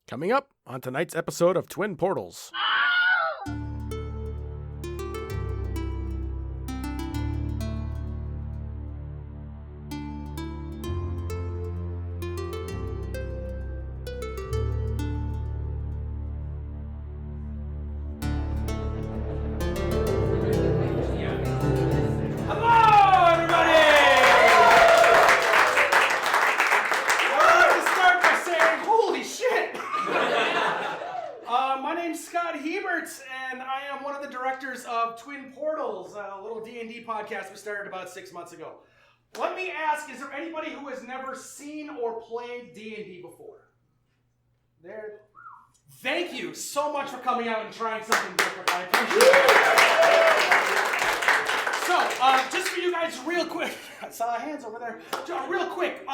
Coming up on tonight's episode of Twin Portals. Of Twin Portals, a little D&D podcast we started about 6 months ago. Let me ask, is there anybody who has never seen or played D&D before? There. Thank you so much for coming out and trying something different. I appreciate it. So, just for you guys real quick, I saw hands over there. Real quick,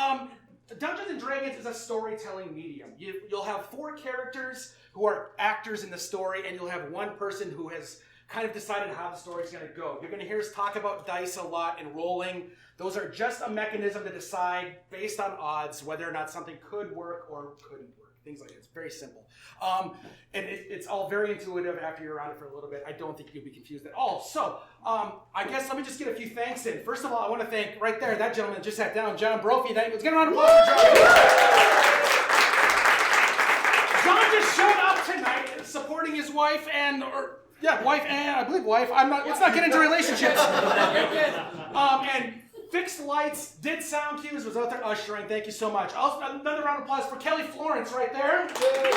Dungeons & Dragons is a storytelling medium. You'll have 4 characters who are actors in the story, and you'll have one person who has kind of decided how the story's going to go. You're going to hear us talk about dice a lot and rolling. Those are just a mechanism to decide, based on odds, whether or not something could work or couldn't work. Things like that. It's very simple. And it's all very intuitive after you're around it for a little bit. I don't think you'll be confused at all. So, I guess let me just get a few thanks in. First of all, I want to thank, right there, that gentleman that just sat down, John Brophy. Let's get a round of applause for John. John just showed up tonight supporting his wife and... wife and I believe wife. Let's not get into relationships. And fixed lights, did sound cues, was out there ushering. Thank you so much. Also, another round of applause for Kelly Florence right there. Kelly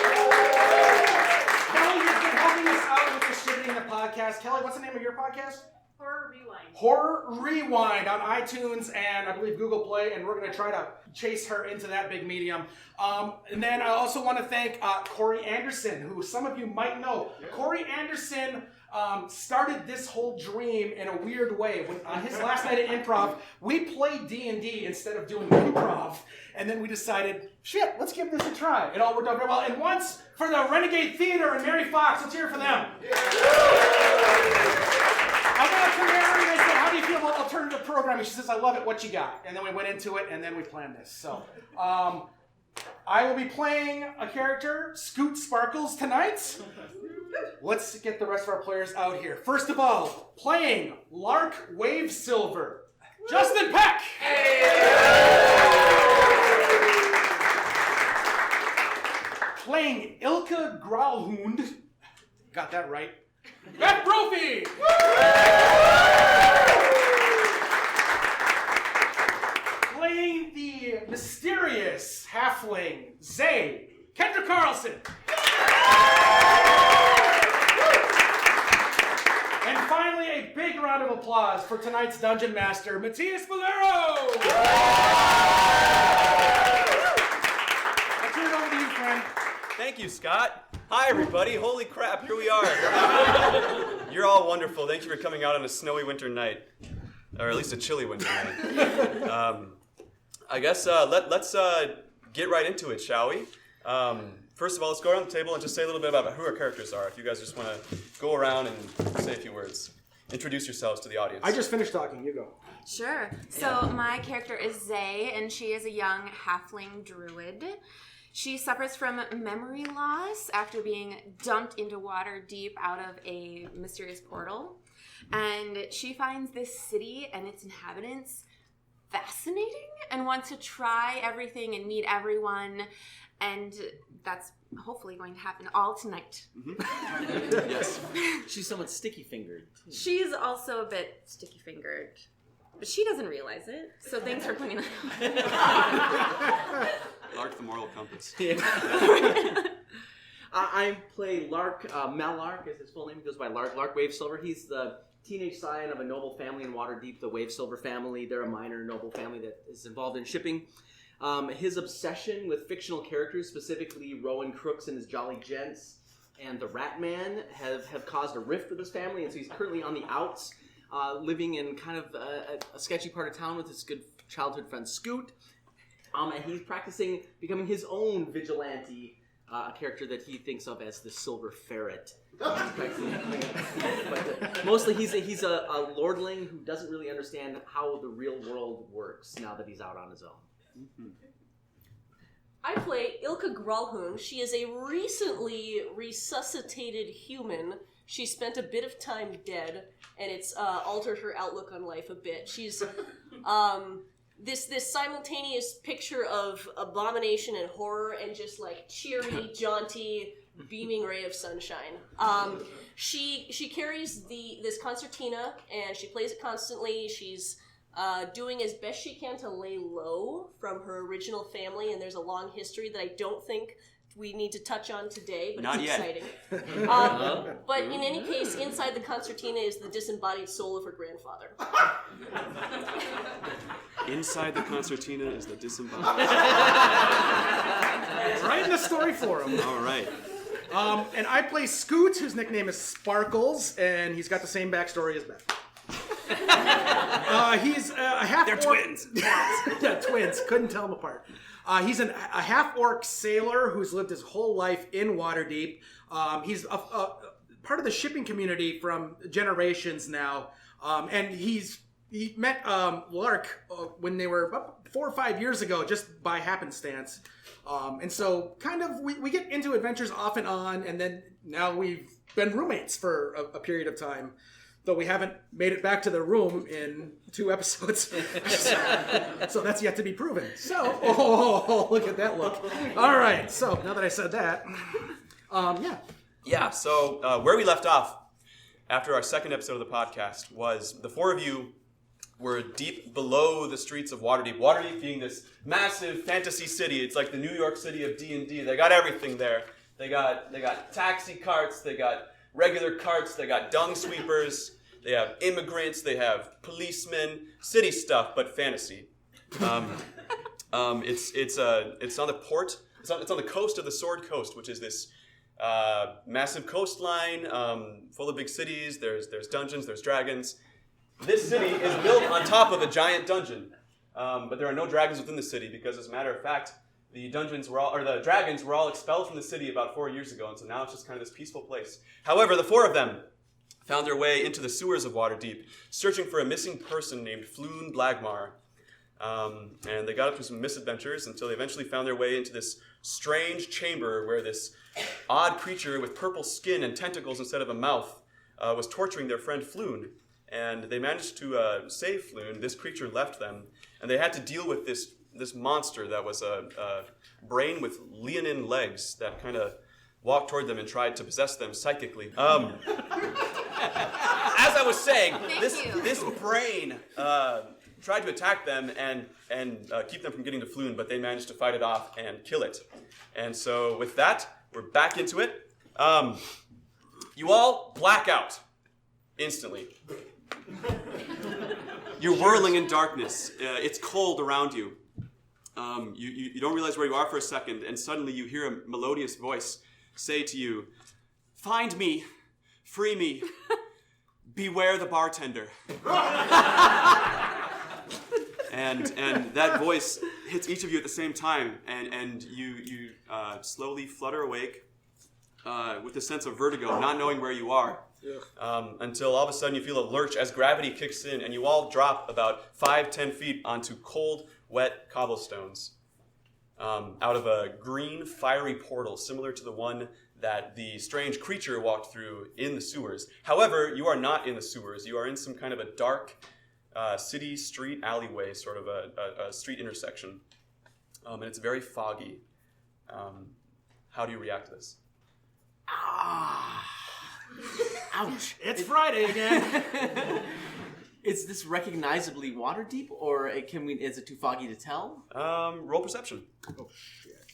has been helping us out with distributing the podcast. Kelly, what's the name of your podcast? Horror Rewind. Horror Rewind on iTunes and I believe Google Play, and we're going to try to chase her into that big medium. And then I also want to thank Corey Anderson, who some of you might know. Yeah. Corey Anderson started this whole dream in a weird way. When, on his last night at improv, we played D&D instead of doing improv, and then we decided, shit, let's give this a try. It all worked out very well. And once for the Renegade Theater and Mary Fox, let's hear it for them. Yeah. I went up to Mary and I said, how do you feel about alternative programming? She says, I love it, what you got? And then we went into it, and then we planned this. So, I will be playing a character, Scoot Sparkles, tonight. Let's get the rest of our players out here. First of all, playing Lark Wave Silver, Justin Peck. Playing Ilka Growlhund, got that right, Beth Brophy. Playing the mysterious halfling, Zay, Kendra Carlson. And finally, a big round of applause for tonight's Dungeon Master, Matthias Valero! I turn it over to you, friend. Thank you, Scott. Hi, everybody. Holy crap, here we are. You're all wonderful. Thank you for coming out on a snowy winter night. Or at least a chilly winter night. I guess let's get right into it, shall we? First of all, let's go around the table and just say a little bit about who our characters are. If you guys just want to go around and say a few words. Introduce yourselves to the audience. I just finished talking. You go. Sure. So my character is Zay, and she is a young halfling druid. She suffers from memory loss after being dumped into Waterdeep out of a mysterious portal. And she finds this city and its inhabitants fascinating and wants to try everything and meet everyone. And that's hopefully going to happen all tonight. Mm-hmm. Yes. She's somewhat sticky-fingered. She's also a bit sticky-fingered. But she doesn't realize it, so thanks for pointing that out. Lark the moral compass. Yeah. I play Lark, Mallark is his full name. He goes by Lark Wave Silver. He's the teenage scion of a noble family in Waterdeep, the Wave Silver family. They're a minor noble family that is involved in shipping. His obsession with fictional characters, specifically Rowan Crooks and his Jolly Gents and the Rat Man, have caused a rift with his family, and so he's currently on the outs, living in kind of a sketchy part of town with his good childhood friend Scoot. And he's practicing becoming his own vigilante, a character that he thinks of as the Silver Ferret. But mostly he's a lordling who doesn't really understand how the real world works now that he's out on his own. Mm-hmm. I play Ilka Gralhun. She is a recently resuscitated human. She spent a bit of time dead, and it's altered her outlook on life a bit. She's this simultaneous picture of abomination and horror, and just like cheery, jaunty, beaming ray of sunshine. She carries this concertina, and she plays it constantly. She's doing as best she can to lay low from her original family, and there's a long history that I don't think we need to touch on today, but Not it's yet. exciting. But in any case, inside the concertina is the disembodied soul of her grandfather. Inside the concertina is the disembodied. Writing the story for him. All right. And I play Scoot, whose nickname is Sparkles, and he's got the same backstory as Beth. He's a half. They're twins. Yeah, twins. Couldn't tell them apart. He's a half-orc sailor who's lived his whole life in Waterdeep. He's a part of the shipping community from generations now, and he met Lark when they were about 4 or 5 years ago, just by happenstance. And so kind of we get into adventures off and on, and then now we've been roommates for a period of time, though we haven't made it back to the room in 2 episodes. So that's yet to be proven. So, look at that look. All right, so now that I said that, yeah. Yeah, so where we left off after our second episode of the podcast was the 4 of you were deep below the streets of Waterdeep. Waterdeep being this massive fantasy city. It's like the New York City of D&D. They got everything there. They got taxi carts, they got regular carts, they got dung sweepers, they have immigrants, they have policemen, city stuff, but fantasy. It's on the port. It's on the coast of the Sword Coast, which is this massive coastline full of big cities. There's dungeons, there's dragons. This city is built on top of a giant dungeon, but there are no dragons within the city because, as a matter of fact, the dragons were all expelled from the city about 4 years ago, and so now it's just kind of this peaceful place. However, the 4 of them found their way into the sewers of Waterdeep, searching for a missing person named Floon Blagmar. And they got up to some misadventures until they eventually found their way into this strange chamber where this odd creature with purple skin and tentacles instead of a mouth was torturing their friend Floon. And they managed to save Floon. This creature left them, and they had to deal with this monster that was a brain with leonine legs that kind of walked toward them and tried to possess them psychically. As I was saying, this brain tried to attack them and keep them from getting to Floon, but they managed to fight it off and kill it. And so with that, we're back into it. You all black out instantly. You're whirling in darkness. It's cold around you. You don't realize where you are for a second, and suddenly you hear a melodious voice say to you, "Find me, free me, beware the bartender." and that voice hits each of you at the same time, and you slowly flutter awake with a sense of vertigo, not knowing where you are. Until all of a sudden you feel a lurch as gravity kicks in, and you all drop about 5-10 feet onto cold, wet cobblestones out of a green, fiery portal similar to the one that the strange creature walked through in the sewers. However, you are not in the sewers. You are in some kind of a dark city street alleyway, sort of a street intersection. And it's very foggy. How do you react to this? Ouch. It's Friday again. Is this recognizably Waterdeep, or is it too foggy to tell? Roll perception. Oh, shit.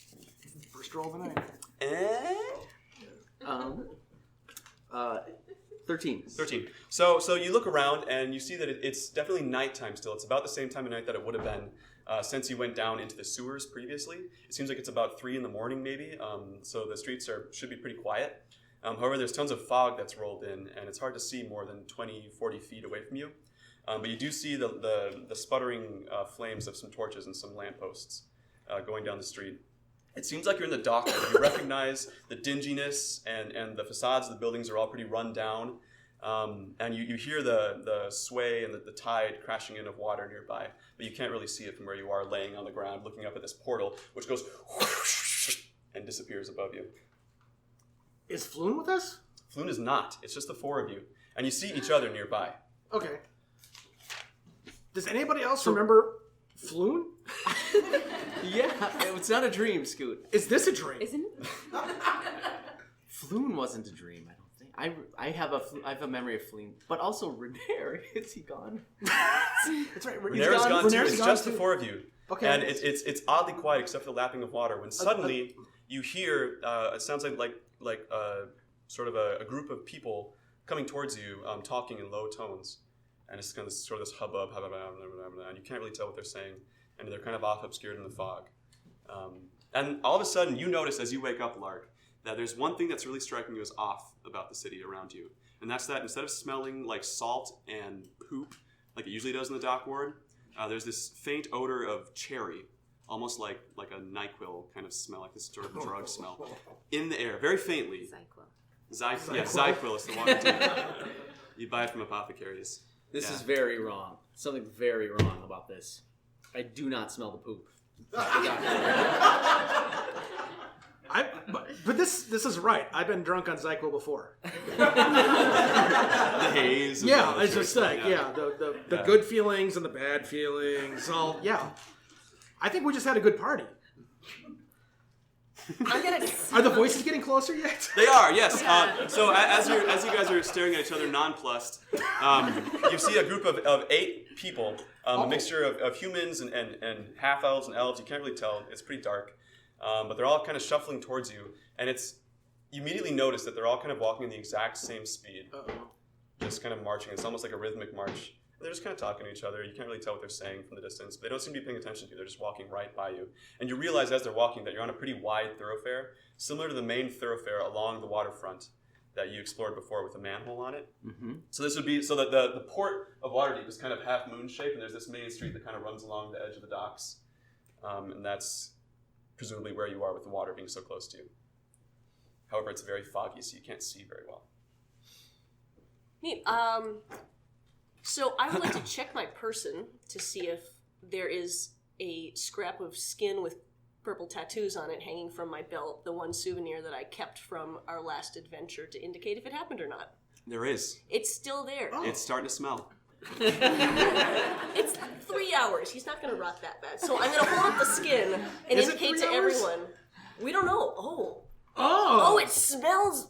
First roll of the night. 13. 13. So you look around and you see that it's definitely nighttime still. It's about the same time of night that it would have been since you went down into the sewers previously. It seems like it's about 3 in the morning maybe, so the streets should be pretty quiet. However, there's tons of fog that's rolled in, and it's hard to see more than 20, 40 feet away from you. But you do see the sputtering flames of some torches and some lampposts going down the street. It seems like you're in the dock. You recognize the dinginess and the facades of the buildings are all pretty run down. And you hear the sway and the tide crashing in of water nearby, but you can't really see it from where you are laying on the ground looking up at this portal, which goes and disappears above you. Is Floon with us? Floon is not. It's just the four of you. And you see each other nearby. Okay. Does anybody else remember Floon? Yeah, it's not a dream, Scoot. Is this a dream? Isn't it? Floon wasn't a dream, I don't think. I have a memory of Floon, but also Renair. Is he gone? That's right. Renair's gone too. Renair's It's gone just too. the four of you. Okay. And it's oddly quiet except for the lapping of water. When suddenly you hear it sounds like sort of a group of people coming towards you, talking in low tones, and it's kind of sort of this hubbub, and you can't really tell what they're saying, and they're kind of off obscured in the fog. And all of a sudden, you notice as you wake up, Lark, that there's one thing that's really striking you as off about the city around you, and that's that instead of smelling like salt and poop, like it usually does in the dock ward, there's this faint odor of cherry, almost like a NyQuil kind of smell, like this sort of drug smell, in the air, very faintly. ZyQuil is the one. You buy it from apothecaries. This is very wrong. Something very wrong about this. I do not smell the poop. But this is right. I've been drunk on ZyQuil before. The haze. Yeah, it's just like the good feelings and the bad feelings. All I think we just had a good party. Are the voices getting closer yet? They are, yes. So as you guys are staring at each other nonplussed, you see a group of 8 people, a mixture of humans and half-elves and elves. You can't really tell. It's pretty dark. But they're all kind of shuffling towards you. And you immediately notice that they're all kind of walking in the exact same speed. Just kind of marching. It's almost like a rhythmic march. And they're just kind of talking to each other. You can't really tell what they're saying from the distance. But they don't seem to be paying attention to you. They're just walking right by you. And you realize as they're walking that you're on a pretty wide thoroughfare, similar to the main thoroughfare along the waterfront that you explored before with a manhole on it. Mm-hmm. So this would be, so that the port of Waterdeep is kind of half moon shaped, and there's this main street that kind of runs along the edge of the docks. And that's presumably where you are with the water being so close to you. However, it's very foggy, so you can't see very well. Neat. So I would like to check my person to see if there is a scrap of skin with purple tattoos on it hanging from my belt, the one souvenir that I kept from our last adventure, to indicate if it happened or not. There is. It's still there. Oh. It's starting to smell. It's 3 hours. He's not going to rot that bad. So I'm going to hold up the skin and Is it indicate 3 to hours? everyone. We don't know. Oh, Oh, it smells.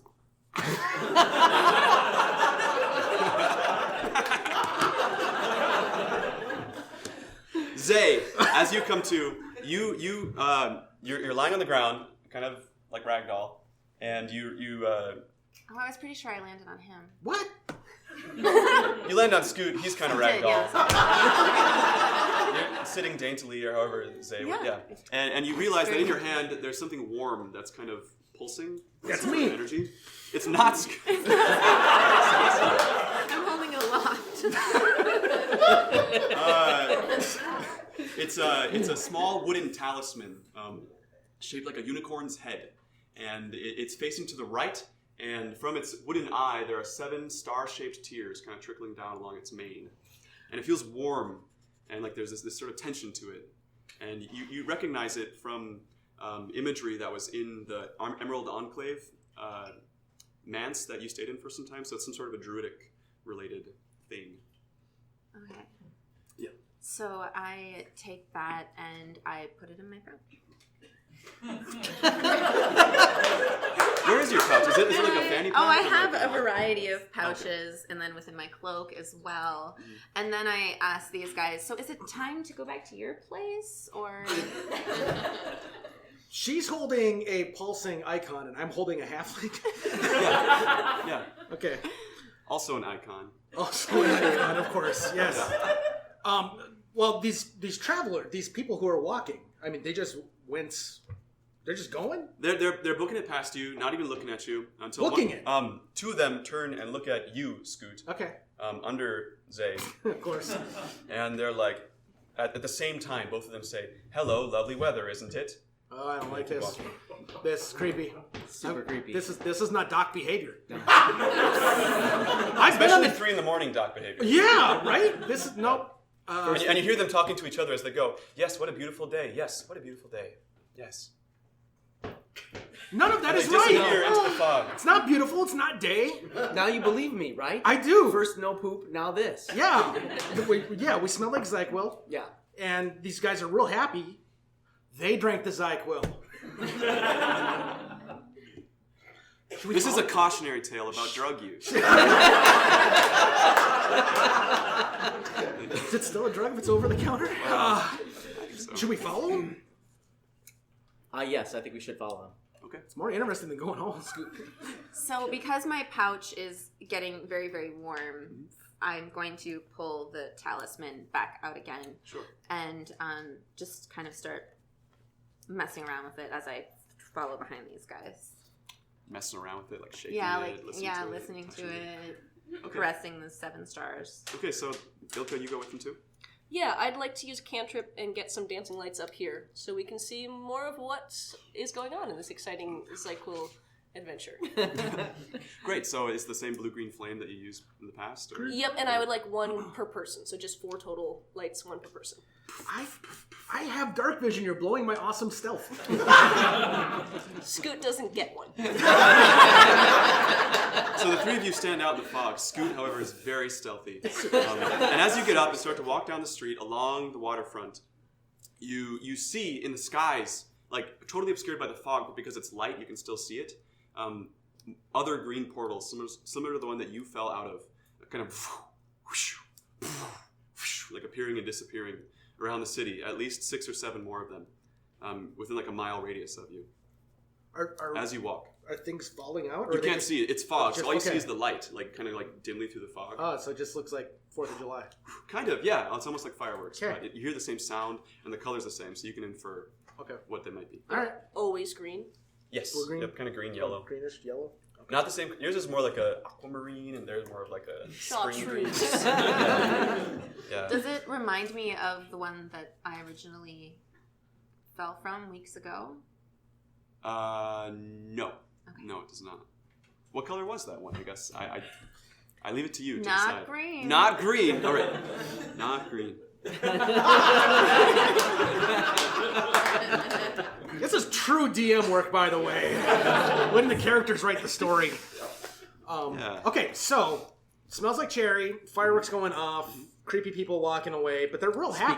Zay, as you come to, you're lying on the ground, kind of like ragdoll, and you Oh, I was pretty sure I landed on him. what? you land on Scoot. He's kind of Okay, ragdoll. yeah. You're sitting daintily, or however Zay would, Yeah. And you realize that in your hand there's something warm that's kind of pulsing. That's some me. Energy. It's not Scoot. I'm holding a loft. It's a small wooden talisman shaped like a unicorn's head, and it's facing to the right. And from its wooden eye, there are 7 star-shaped tears kind of trickling down along its mane, and it feels warm, and like there's this sort of tension to it. And you recognize it from imagery that was in the Emerald Enclave manse that you stayed in for some time. So it's some sort of a druidic-related thing. Okay. Yeah. So I take that and I put it in my pouch. Where is your pouch? Is it like a fanny pack? Oh, I or have like a variety of pouches, and then within my cloak as well. And then I asked these guys, so is it time to go back to your place, or? She's holding a pulsing icon, and I'm holding a halfling. Yeah. Okay. Also an icon. Also an icon, of course. Yes. Well, these travelers, these people who are walking, I mean, they just went. They're just going? They're booking it past you, not even looking at you until Looking it? 2 of them turn and look at you, Scoot, Okay. under Zay, Of course. and they're like, at the same time, both of them say, "Hello, lovely weather, isn't it?" Oh, I don't like this. This is creepy. Super creepy. This is not doc behavior. No. I've been on Especially the 3 a.m. doc behavior. Yeah, right. This is nope. And you hear them talking to each other as they go. Yes, what a beautiful day. Yes, what a beautiful day. Yes. None of that And is they disappear right. into the fog. It's not beautiful. It's not day. Now you believe me, right? I do. First no poop, now this. Yeah. We smell like ZyQuil. Yeah. And these guys are real happy. They drank the ZyQuil. This is a cautionary tale about drug use. Is it still a drug if it's over the counter? So. Should we follow him? Yes, I think we should follow him. Okay. It's more interesting than going home. So because my pouch is getting very, very warm, I'm going to pull the talisman back out again. Sure. And just kind of start messing around with it as I follow behind these guys. Messing around with it, like shaking it, listening to it, Okay. caressing the 7 stars. Okay, so Ilka, you go with them too? Yeah, I'd like to use a cantrip and get some dancing lights up here so we can see more of what is going on in this exciting ZyQuil adventure. Great, so it's the same blue-green flame that you used in the past? Or? Yep, and I would like 1 per person, so just 4 total lights, 1 per person. I have dark vision. You're blowing my awesome stealth. Scoot doesn't get one. So the 3 of you stand out in the fog. Scoot, however, is very stealthy. And as you get up and start to walk down the street along the waterfront, you see in the skies, like totally obscured by the fog, but because it's light, you can still see it, other green portals, similar to the one that you fell out of, kind of whoosh, like appearing and disappearing around the city. At least 6 or 7 more of them, within like a mile radius of you, as you walk. Are things falling out? Or You are they can't just- see it. It's fog, so all you see okay. is the light, like kind of like dimly through the fog. Oh, so it just looks like 4th of July. Kind of, yeah. It's almost like fireworks. Okay. You hear the same sound, and the color's the same, so you can infer Okay. what they might be. All right. Always green. Yes. Blue, green? Yep, kind of green, yellow. Greenish, yellow. Not the same. Yours is more like a aquamarine, and theirs more of like a spring green. Chartreuse. Yeah. Does it remind me of the one that I originally fell from weeks ago? No. Okay. No, it does not. What color was that one? I guess I leave it to you to Not decide. green. Not green. All right. Not green. This is true DM work, by the way. When the characters write the story. Yeah. Okay, so smells like cherry, fireworks going off, creepy people walking away, but they're real happy.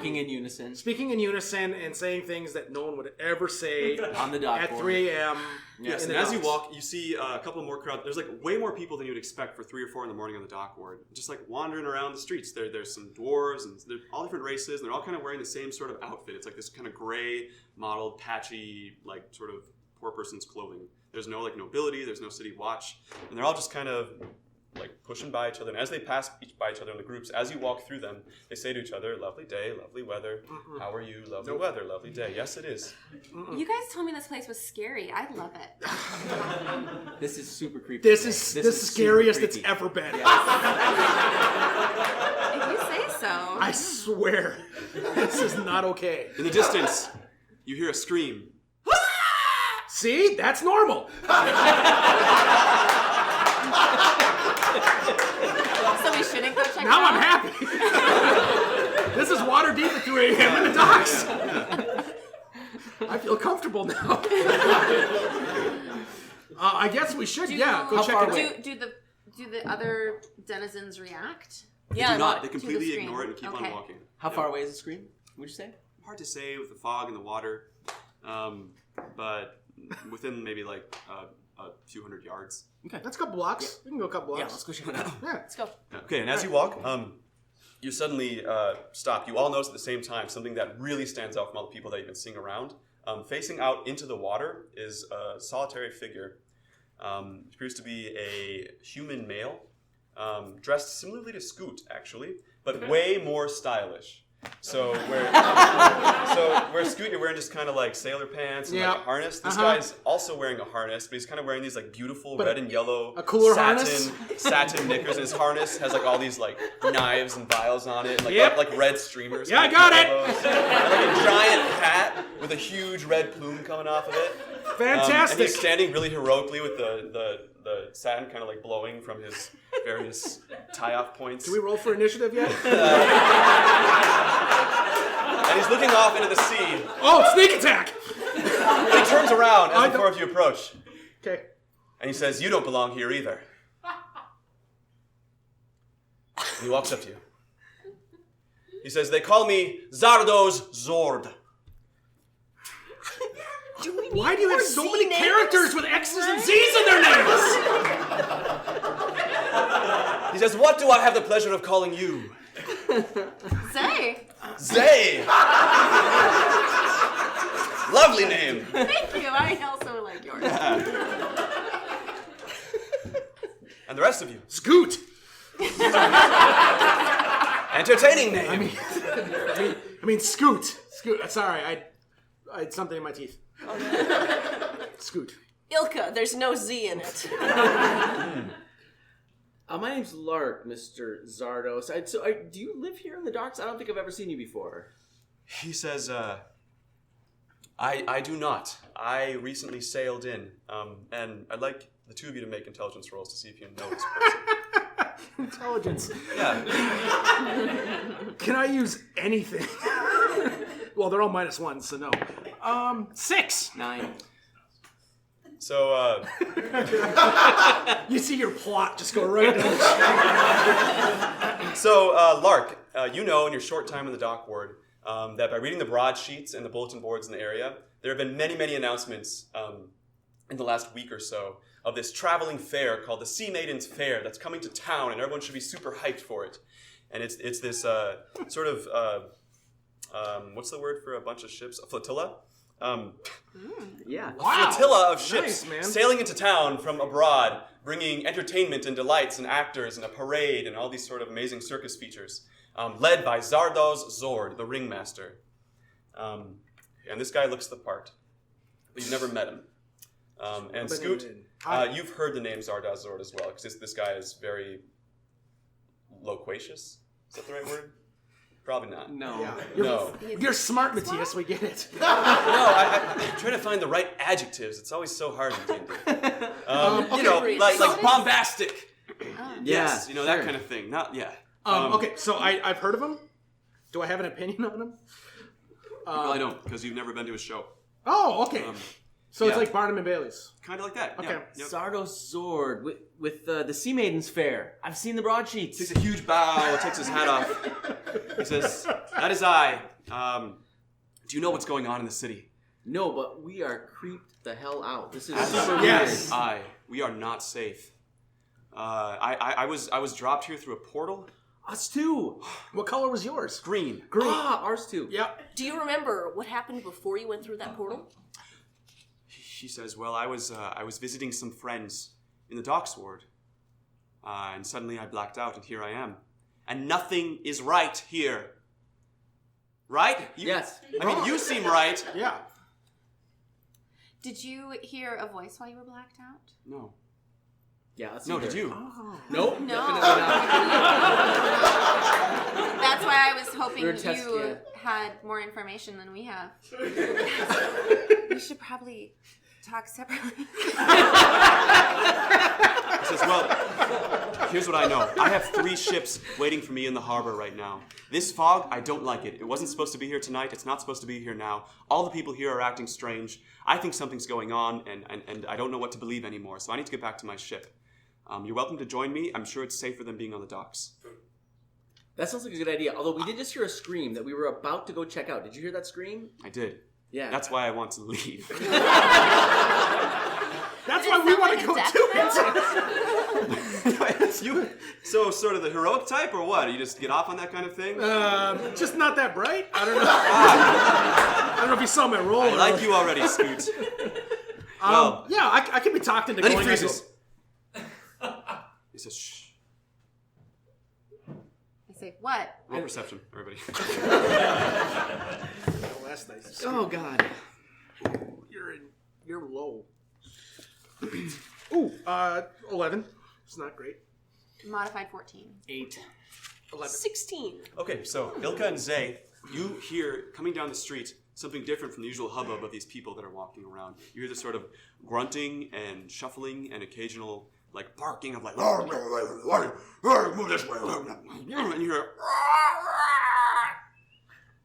Speaking in unison and saying things that no one would ever say on the dock at board. 3 a.m. Yes, in and the as you docks. walk, you see a couple more crowd. There's like way more people than you would expect for 3 or 4 in the morning on the dock board. Just like wandering around the streets. There's some dwarves and they're all different races, and they're all kind of wearing the same sort of outfit. It's like this kind of gray, mottled, patchy, like sort of poor person's clothing. There's no like nobility. There's no city watch, and they're all just kind of like pushing by each other. And as they pass by each other in the groups, as you walk through them, they say to each other, "Lovely day, lovely weather. How are you? Lovely weather, lovely day." Yes, it is. You guys told me this place was scary. I love it. This is super creepy. This is the scariest super it's creepy. ever been. If you say so. I swear, this is not okay. In the distance, you hear a scream. See, that's normal. So we shouldn't go check it Now out? I'm happy. This is Waterdeep at 3 a.m. in the docks. I feel comfortable now. I guess we should, go How check far it away? out. Do the other denizens react? Yeah, Do not. They to the completely screen. ignore it and keep Okay. on walking. How Yeah. far away is the screen? Would you say? Hard to say with the fog and the water, but within maybe like a few hundred yards. That's a couple blocks. We can go a couple Yeah, blocks. let's go check it out. Yeah. Let's go. Okay, and as you walk, you suddenly stop. You all notice at the same time something that really stands out from all the people that you've been seeing around. Facing out into the water is a solitary figure. It appears to be a human male, dressed similarly to Scoot, actually, but way more stylish. So where Scoot, you're wearing just kind of like sailor pants and like a harness. This guy's also wearing a harness, but he's kind of wearing these like beautiful red and yellow satin knickers. And his harness has like all these like knives and vials on it, and like red streamers. Yeah, I got it. And like a giant hat with a huge red plume coming off of it. Fantastic. And he's standing really heroically with the satin kind of like blowing from his various tie-off points. Do we roll for initiative yet? And he's looking off into the sea. Oh, sneak attack! And he turns around as the four of you approach. Okay. And he says, "You don't belong here either." And he walks up to you. He says, "They call me Zardoz Zord." Why do you have so many characters with X's and Z's in their names? He says, "What do I have the pleasure of calling you?" Zay. Zay! Lovely name. Thank you. I also like yours. And the rest of you? Scoot. Entertaining name. I mean, Scoot. Scoot. Sorry, I had something in my teeth. Scoot. Ilka, there's no Z in it. My name's Lark, Mr. Zardos. Do you live here in the docks? I don't think I've ever seen you before. He says, I do not. I recently sailed in, and I'd like the two of you to make intelligence rolls to see if you know this person. Intelligence. Yeah. Can I use anything? Well, they're all -1, so no. 6. 9. So, You see your plot just go right down. Lark, you know in your short time in the dock ward that by reading the broadsheets and the bulletin boards in the area, there have been many, many announcements in the last week or so of this traveling fair called the Sea Maidens Fair that's coming to town, and everyone should be super hyped for it. And it's this sort of, what's the word for a bunch of ships? A flotilla? Yeah. A flotilla of ships Nice, man. sailing into town from abroad, bringing entertainment and delights and actors and a parade and all these sort of amazing circus features, led by Zardoz Zord, the ringmaster. And this guy looks the part, but you've never met him. And Scoot, you've heard the name Zardoz Zord as well, because this guy is very loquacious. Is that the right word? Probably not. No. Yeah. No. You're smart, Matthias. We get it. No, I'm trying to find the right adjectives. It's always so hard in D&D. Like bombastic. Yes, that kind of thing. Not, yeah. Okay, so I've heard of him. Do I have an opinion on him? You probably don't, because you've never been to a show. Oh, okay. So it's yeah. like Barnum and Bailey's. Kind of like that. Okay. Yeah. Yep. Zardos Zord with the Sea Maidens Fair. I've seen the broadsheets. Takes a huge bow, takes his hat off. He says, "That is I. Do you know what's going on in the city?" No, but we are creeped the hell out. This is Yes. We are not safe. I was dropped here through a portal. Us too. What color was yours? Green. Ah, ours too. Yep. Do you remember what happened before you went through that portal? She says, "Well, I was visiting some friends in the docks ward, and suddenly I blacked out, and here I am, and nothing is right here. Right? Yes. I mean, you seem right. Yeah. Did you hear a voice while you were blacked out? No. Yeah. Let's No, see did here. you? Nope. No. Definitely not. That's why I was hoping We're test- you yeah. had more information than we have. We should probably talk separately. He says, "Well, here's what I know. I have 3 ships waiting for me in the harbor right now. This fog, I don't like it. It wasn't supposed to be here tonight. It's not supposed to be here now. All the people here are acting strange. I think something's going on, and I don't know what to believe anymore, so I need to get back to my ship. You're welcome to join me. I'm sure it's safer than being on the docks." That sounds like a good idea. Although we did just hear a scream that we were about to go check out. Did you hear that scream? I did. Yeah. That's why I want to leave. That's why we want to go to it. You so sort of the heroic type, or what? You just get off on that kind of thing? Just not that bright. I don't know. I don't know if you saw my roll. I like you already, Scoot. Well, Yeah, I can be talked into then he going. freezes. He says, "Shh." I say, what? Roll perception, everybody. Last night. Oh God. You're low. Ooh, 11. It's not great. Modified 14. 8. 11. 16. Okay, so Ilka and Zay, you hear coming down the street something different from the usual hubbub of these people that are walking around. You hear this sort of grunting and shuffling and occasional like barking of like move this way, and you hear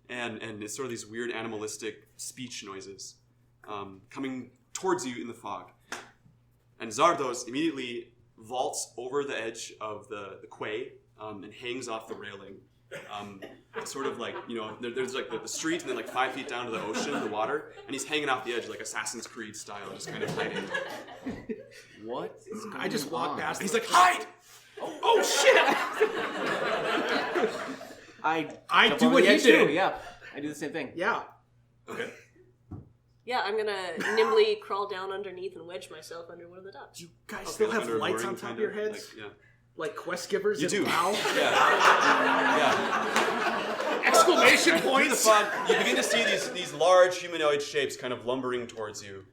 and it's sort of these weird animalistic speech noises coming towards you in the fog. And Zardos immediately vaults over the edge of the quay and hangs off the railing. Sort of like, there's like the street and then like 5 feet down to the ocean, the water, and he's hanging off the edge like Assassin's Creed style, just kind of hiding. What is going on? I just walked past. He's like, hide! Oh shit! I do what he did. Yeah, I do the same thing. Yeah. Okay. Yeah, I'm gonna nimbly crawl down underneath and wedge myself under one of the docks. You guys still have under lights mooring, on top kind of your heads? Like, yeah. Like quest givers? You in do. WoW? Yeah. Exclamation Through the points! fog, you begin to see these large humanoid shapes kind of lumbering towards you,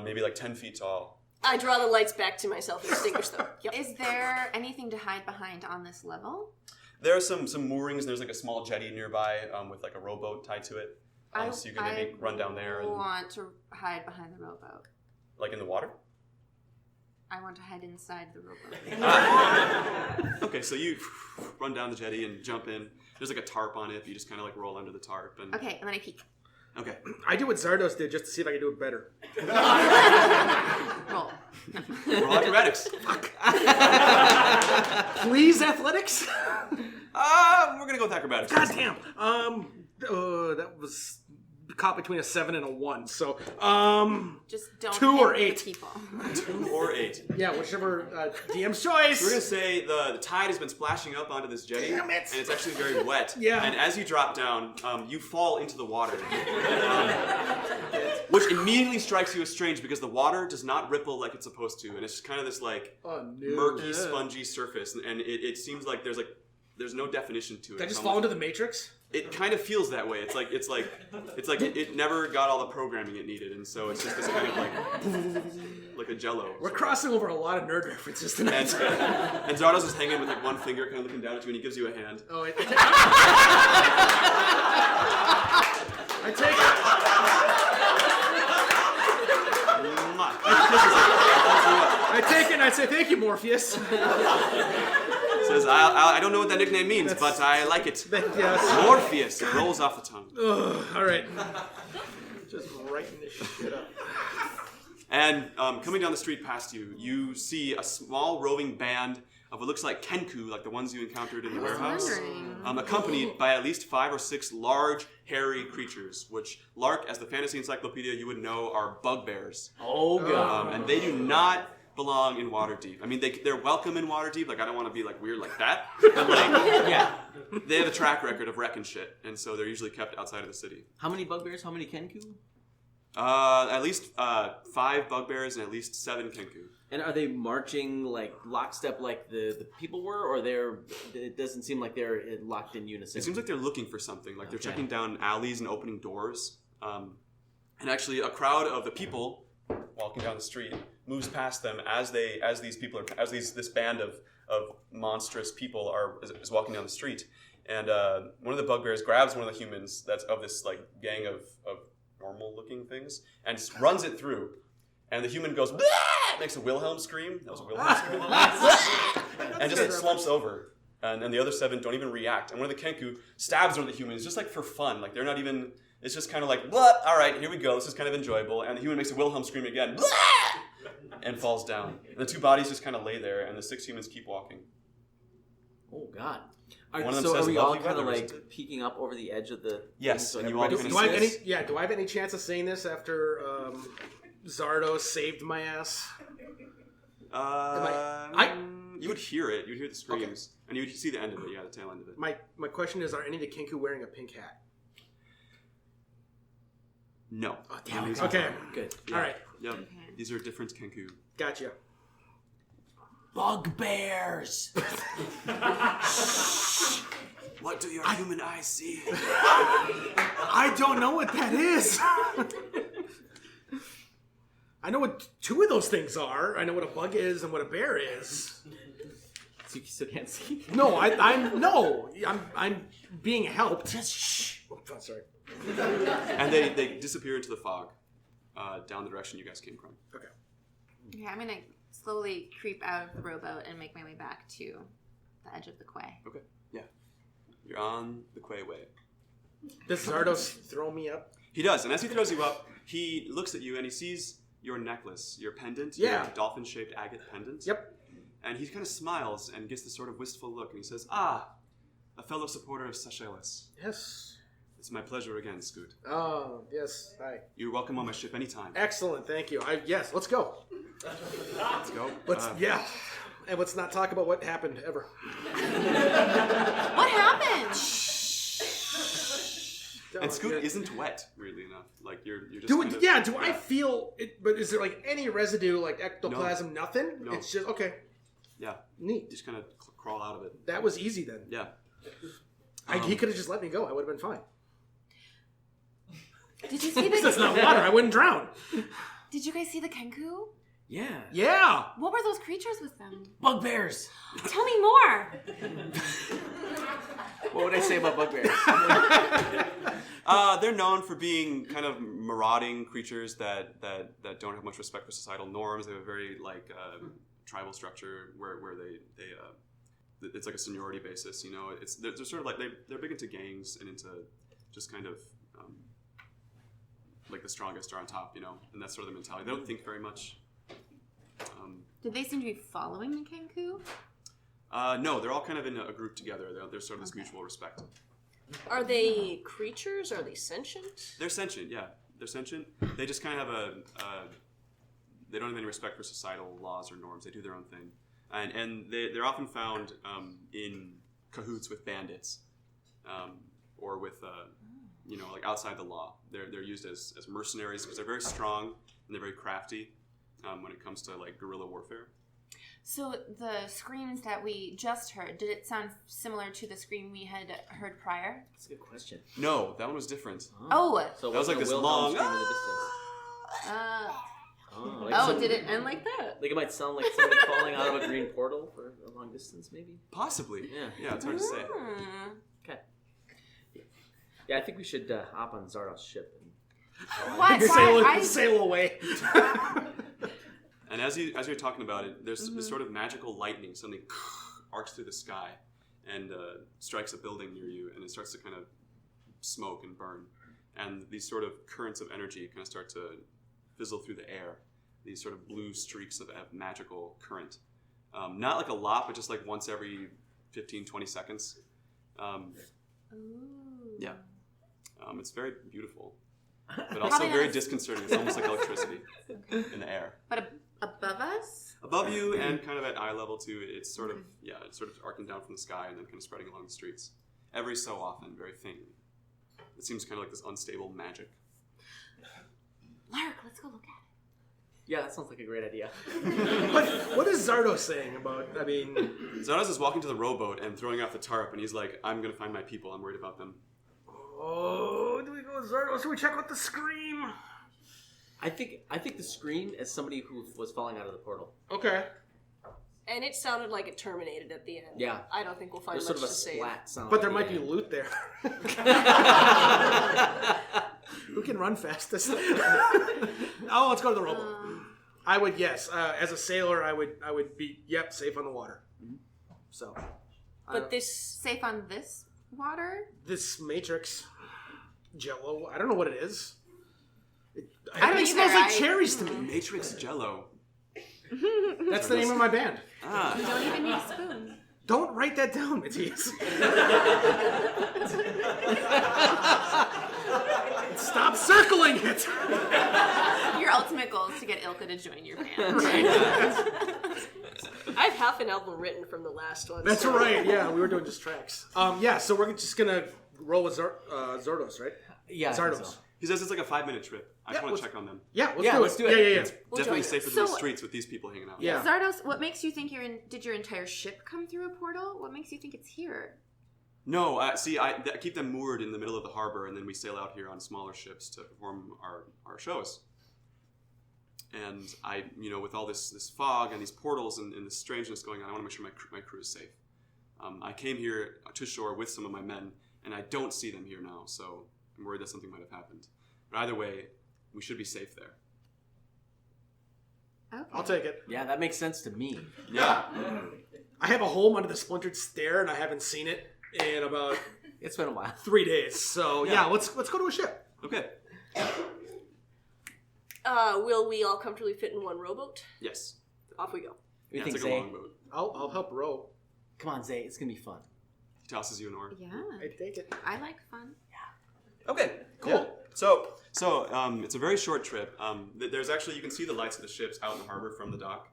maybe like 10 feet tall. I draw the lights back to myself and extinguish them. Yep. Is there anything to hide behind on this level? There are some moorings. There's like a small jetty nearby with like a rowboat tied to it. So you can maybe run down there. I And, want to hide behind the rowboat. like in the water? I want to hide inside the rowboat. Okay, so you run down the jetty and jump in. There's like a tarp on it. You just kind of like roll under the tarp. And Okay, and then I peek. Okay. I do what Zardos did just to see if I can do it better. Roll. Roll acrobatics. Please, athletics? We're gonna go with acrobatics. God damn. That was caught between a 7 and a 1. So, Just don't 2 hit or the 8. people. 2 or 8. Yeah, whichever DM's choice. We're gonna say the tide has been splashing up onto this jetty, Damn it. and it's actually very wet. Yeah. And as you drop down, you fall into the water, which immediately strikes you as strange because the water does not ripple like it's supposed to, and it's just kind of this like murky, spongy surface, and it seems like there's no definition to it. Did I just It's fall almost- into the Matrix? It kind of feels that way. It's like it never got all the programming it needed, and so it's just this kind of like a jello. We're crossing over a lot of nerd references tonight. And Zardos is hanging with like one finger, kind of looking down at you, and he gives you a hand. Oh, I take it. I take it and I say, thank you, Morpheus. Says, I don't know what that nickname means, but I like it. Yes. Morpheus. It rolls off the tongue. All right. Just writing this shit up. And coming down the street past you, you see a small roving band of what looks like kenku, like the ones you encountered in the warehouse, accompanied by at least 5 or 6 large, hairy creatures, which, Lark, as the fantasy encyclopedia you would know, are bugbears. Oh god. And they do not belong in Waterdeep. I mean, they're welcome in Waterdeep. Like, I don't want to be like weird like that, but like, yeah, they have a track record of wrecking shit, and so they're usually kept outside of the city. How many bugbears? How many kenku? At least 5 bugbears and at least 7 kenku. And are they marching like lockstep like the people were, or it doesn't seem like they're locked in unison? It seems like they're looking for something. Like they're checking down alleys and opening doors. And actually, a crowd of the people walking down the street moves past them as this band of monstrous people is walking down the street. And one of the bugbears grabs one of the humans that's of this like gang of normal looking things and just runs it through. And the human goes, "Bleh!" Makes a Wilhelm scream. That was a Wilhelm scream. And just slumps over. And the other 7 don't even react. And one of the kenku stabs one of the humans just like for fun. Like they're not even, it's just kind of like, "Blah! All right, here we go. This is kind of enjoyable." And the human makes a Wilhelm scream again. "Blah!" And falls down. And the 2 bodies just kind of lay there, and the 6 humans keep walking. Oh god. One of them So says, are we all "Lovely kind of weather, like isn't it?" peeking up over the edge of the Yes, thing, so and you all everybody can Do I can have see any? us? Do I have any chance of saying this after Zardos saved my ass? You would hear it. You'd hear the screams. And you would see the end of it. Yeah, the tail end of it. My question is: are any of the kenku wearing a pink hat? No. Oh, damn it. These Okay. are- Good. Yeah. All right. Yep. These are different kenku. Gotcha. Bugbears. What do your human eyes see? I don't know what that is. I know what two of those things are. I know what a bug is and what a bear is. So you still can't see? No, I'm being helped. Just shh. Oh, sorry. And they disappear into the fog down the direction you guys came from. Okay. Okay, I'm gonna slowly creep out of the rowboat and make my way back to the edge of the quay. Okay. Yeah. You're on the quay way. Does Zardos throw me up? He does, and as he throws you up, he looks at you and he sees your necklace, your pendant, Yeah. your dolphin-shaped agate pendant. Yep. And he kind of smiles and gets this sort of wistful look, and he says, "Ah, a fellow supporter of Seychelles. Yes. It's my pleasure again, Scoot. Oh, yes. Hi. You're welcome on my ship anytime." Excellent. Thank you. Yes. Let's go. Let's go. Yeah. And let's not talk about what happened ever. What happened? And Scoot isn't wet, weirdly enough. Like you're just. Do I feel it? But is there like any residue, like ectoplasm? No. Nothing. No. It's just okay. Yeah. Neat. Just kind of crawl out of it. That was easy then. Yeah. He could have just let me go. I would have been fine. Did you see That's the? not water. I wouldn't drown. Did you guys see the kenku? Yeah. Yeah. What were those creatures with them? Bugbears. Tell me more. What would I say about bugbears? They're known for being kind of marauding creatures that don't have much respect for societal norms. They have a very tribal structure where they it's like a seniority basis. You know, they're sort of like they're big into gangs and into just kind of like the strongest are on top. You know, and that's sort of the mentality. They don't think very much. Did they seem to be following the kenku? No, they're all kind of in a group together. There's sort of this mutual respect. Are they creatures? Are they sentient? They're sentient, yeah. They're sentient. They just kind of have they don't have any respect for societal laws or norms. They do their own thing. And they're often found in cahoots with bandits or with, like outside the law. They're used as mercenaries because they're very strong and they're very crafty when it comes to like guerrilla warfare. So the screams that we just heard, did it sound similar to the scream we had heard prior? That's a good question. No, that one was different. Oh. So that was like this long scream in the distance. Did it end like that? Like it might sound like somebody falling out of a green portal for a long distance, maybe? Possibly. Yeah, it's hard to say. Okay. Yeah, I think we should hop on Zardos' ship. What? Sail away. And as you're talking about it, there's this sort of magical lightning suddenly arcs through the sky and strikes a building near you, and it starts to kind of smoke and burn. And these sort of currents of energy kind of start to fizzle through the air. These sort of blue streaks of magical current. Not like a lot, but just like once every 15, 20 seconds. Yeah. It's very beautiful. But also very disconcerting. It's almost like electricity in the air. But above us? Above you and kind of at eye level too, it's sort of arcing down from the sky and then kind of spreading along the streets. Every so often, very faintly. It seems kind of like this unstable magic. Lark, let's go look at it. Yeah, that sounds like a great idea. What is Zardos saying about, Zardos is walking to the rowboat and throwing off the tarp, and he's like, "I'm going to find my people. I'm worried about them." Oh, do we go Zardos? Should we check out the scream? I think the scream is somebody who was falling out of the portal. Okay. And it sounded like it terminated at the end. Yeah. I don't think we'll find There's much sort of a to save. splat sound. But there at might the be end. loot there. Who can run fastest? Oh, let's go to the rowboat. I would, yes. As a sailor, I would be, safe on the water. So. But this... Safe on this water? This Matrix Jello, I don't know what it is. It don't smells either. like cherries to me. Matrix Jello. That's the name of my band. You don't even need a spoon. Don't write that down, Matthias. Stop circling it. Your ultimate goal is to get Ilka to join your band. I have half an album written from the last one. That's so. right. Yeah, we were doing just tracks. So we're just gonna roll with Zardos, right? Yeah, I think Zardos. so. He says it's like a 5-minute trip. I just want let's- to check on them. Yeah, Let's do it. Yeah. It's We'll definitely join safer us. than the So- streets with these people hanging out. Yeah. Zardos, what makes you think did your entire ship come through a portal? What makes you think it's here? No, I keep them moored in the middle of the harbor, and then we sail out here on smaller ships to perform our shows. And with all this fog and these portals and this strangeness going on, I want to make sure my crew is safe. I came here to shore with some of my men, and I don't see them here now, so I'm worried that something might have happened. But either way, we should be safe there. Okay. I'll take it. Yeah, that makes sense to me. Yeah. I have a home under the splintered stair, and I haven't seen it in about It's been a while. 3 days. So yeah, let's go to a ship. Okay. Will we all comfortably fit in one rowboat? Yes. Off we go. What do you It's think, like a Zay? long boat. I'll help row. Come on, Zay. It's going to be fun. He tosses you an oar. Yeah. I take it. I like fun. Okay, cool. Yeah. So it's a very short trip. There's actually, you can see the lights of the ships out in the harbor from the dock.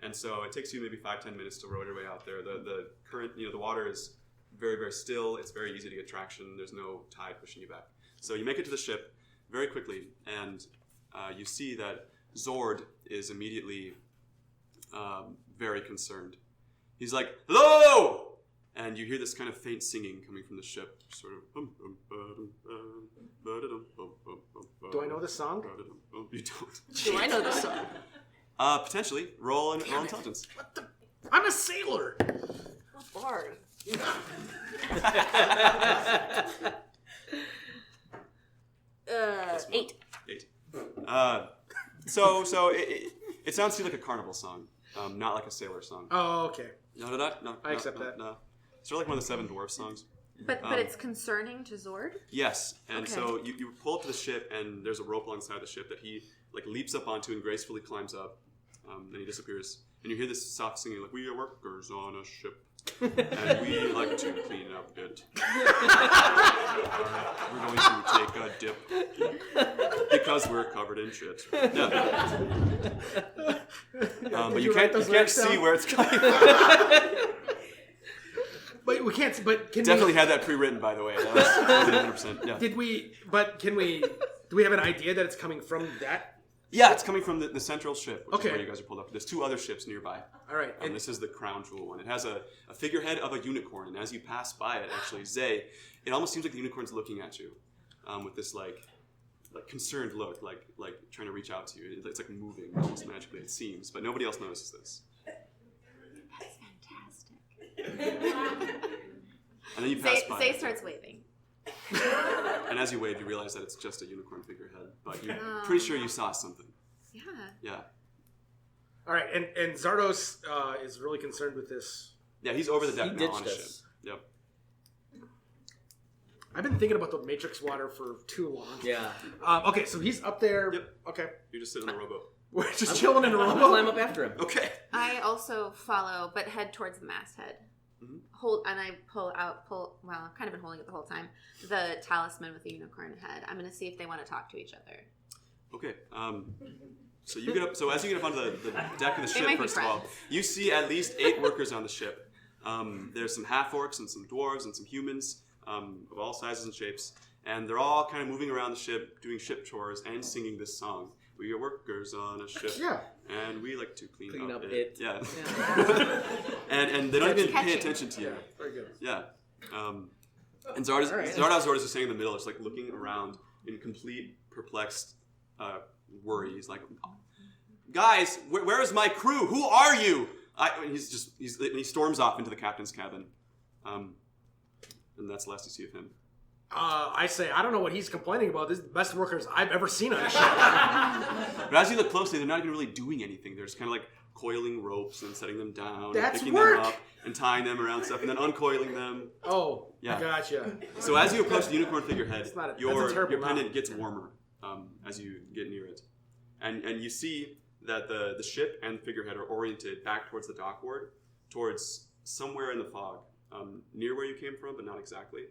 And so it takes you maybe 5-10 minutes to row your way out there. The current, the water is very, very still. It's very easy to get traction. There's no tide pushing you back. So you make it to the ship very quickly, and you see that Zord is immediately very concerned. He's like, "Hello!" And you hear this kind of faint singing coming from the ship, sort of. Do I know this song? You don't. Do I know this song? Potentially. Roll intelligence. What the? I'm a sailor. Bard. 8. 8. So it sounds to you like a carnival song, not like a sailor song. Oh, okay. No. I accept that. No. It's sort of like one of the 7 dwarf songs. But it's concerning to Zord? Yes, and Okay. so you pull up to the ship, and there's a rope alongside the ship that he leaps up onto and gracefully climbs up. Then he disappears, and you hear this soft singing like, "We are workers on a ship, and we like to clean up it. We're going to take a dip because we're covered in shit." Yeah. But you write can't those lyrics see down? where it's coming from. But we can't. But can Definitely we? had that pre-written, by the way. That was 100%. Yeah. Did we? But can we? Do we have an idea that it's coming from that? Yeah, it's coming from the central ship, which Okay. is where you guys are pulled up. There's 2 other ships nearby. All right. And this is the crown jewel one. It has a figurehead of a unicorn, and as you pass by it, actually, Zay, it almost seems like the unicorn's looking at you, with this like concerned look, like trying to reach out to you. It's like moving almost magically, it seems, but nobody else notices this. That's fantastic. And then you pass by. Zay it. starts waving. And as you wave, you realize that it's just a unicorn figurehead, but you're pretty sure you saw something. Yeah. Yeah. All right. And Zardos is really concerned with this. Yeah, he's over the deck He now on a ditched ship. us. Yep. I've been thinking about the Matrix water for too long. Yeah. Okay, so he's up there. Yep. Okay. You just sit in the rowboat. We're just chilling in a I'm gonna rowboat. climb up after him. Okay. I also follow, but head towards the masthead. Mhm. I pull, well, I've kind of been holding it the whole time, the talisman with the unicorn head. I'm going to see if they want to talk to each other. Okay. So you get up. So as you get up onto the deck of the They ship, might be first of all, friends. you see at least 8 workers on the ship. There's some half orcs and some dwarves and some humans of all sizes and shapes, and they're all kind of moving around the ship, doing ship chores and singing this song. We are workers on a ship, Yeah. and we like to clean up it. it. Yeah. Yeah. and they don't even catchy. pay attention to you. Very good. Yeah. And Zardoz All right. Zord is just standing in the middle, just like looking around in complete perplexed worry. He's like, "Guys, where is my crew? Who are you?" And he storms off into the captain's cabin. And that's the last you see of him. I say, I don't know what he's complaining about. This is the best workers I've ever seen on a ship. But as you look closely, they're not even really doing anything. They're just kind of like coiling ropes and setting them down, That's and picking work. them up and tying them around stuff, and then uncoiling them. Oh, Yeah. gotcha. So as you approach the unicorn figurehead, That's a your terrible pendant mouth. gets warmer as you get near it, and you see that the ship and the figurehead are oriented back towards the dockward, towards somewhere in the fog, near where you came from, but not exactly.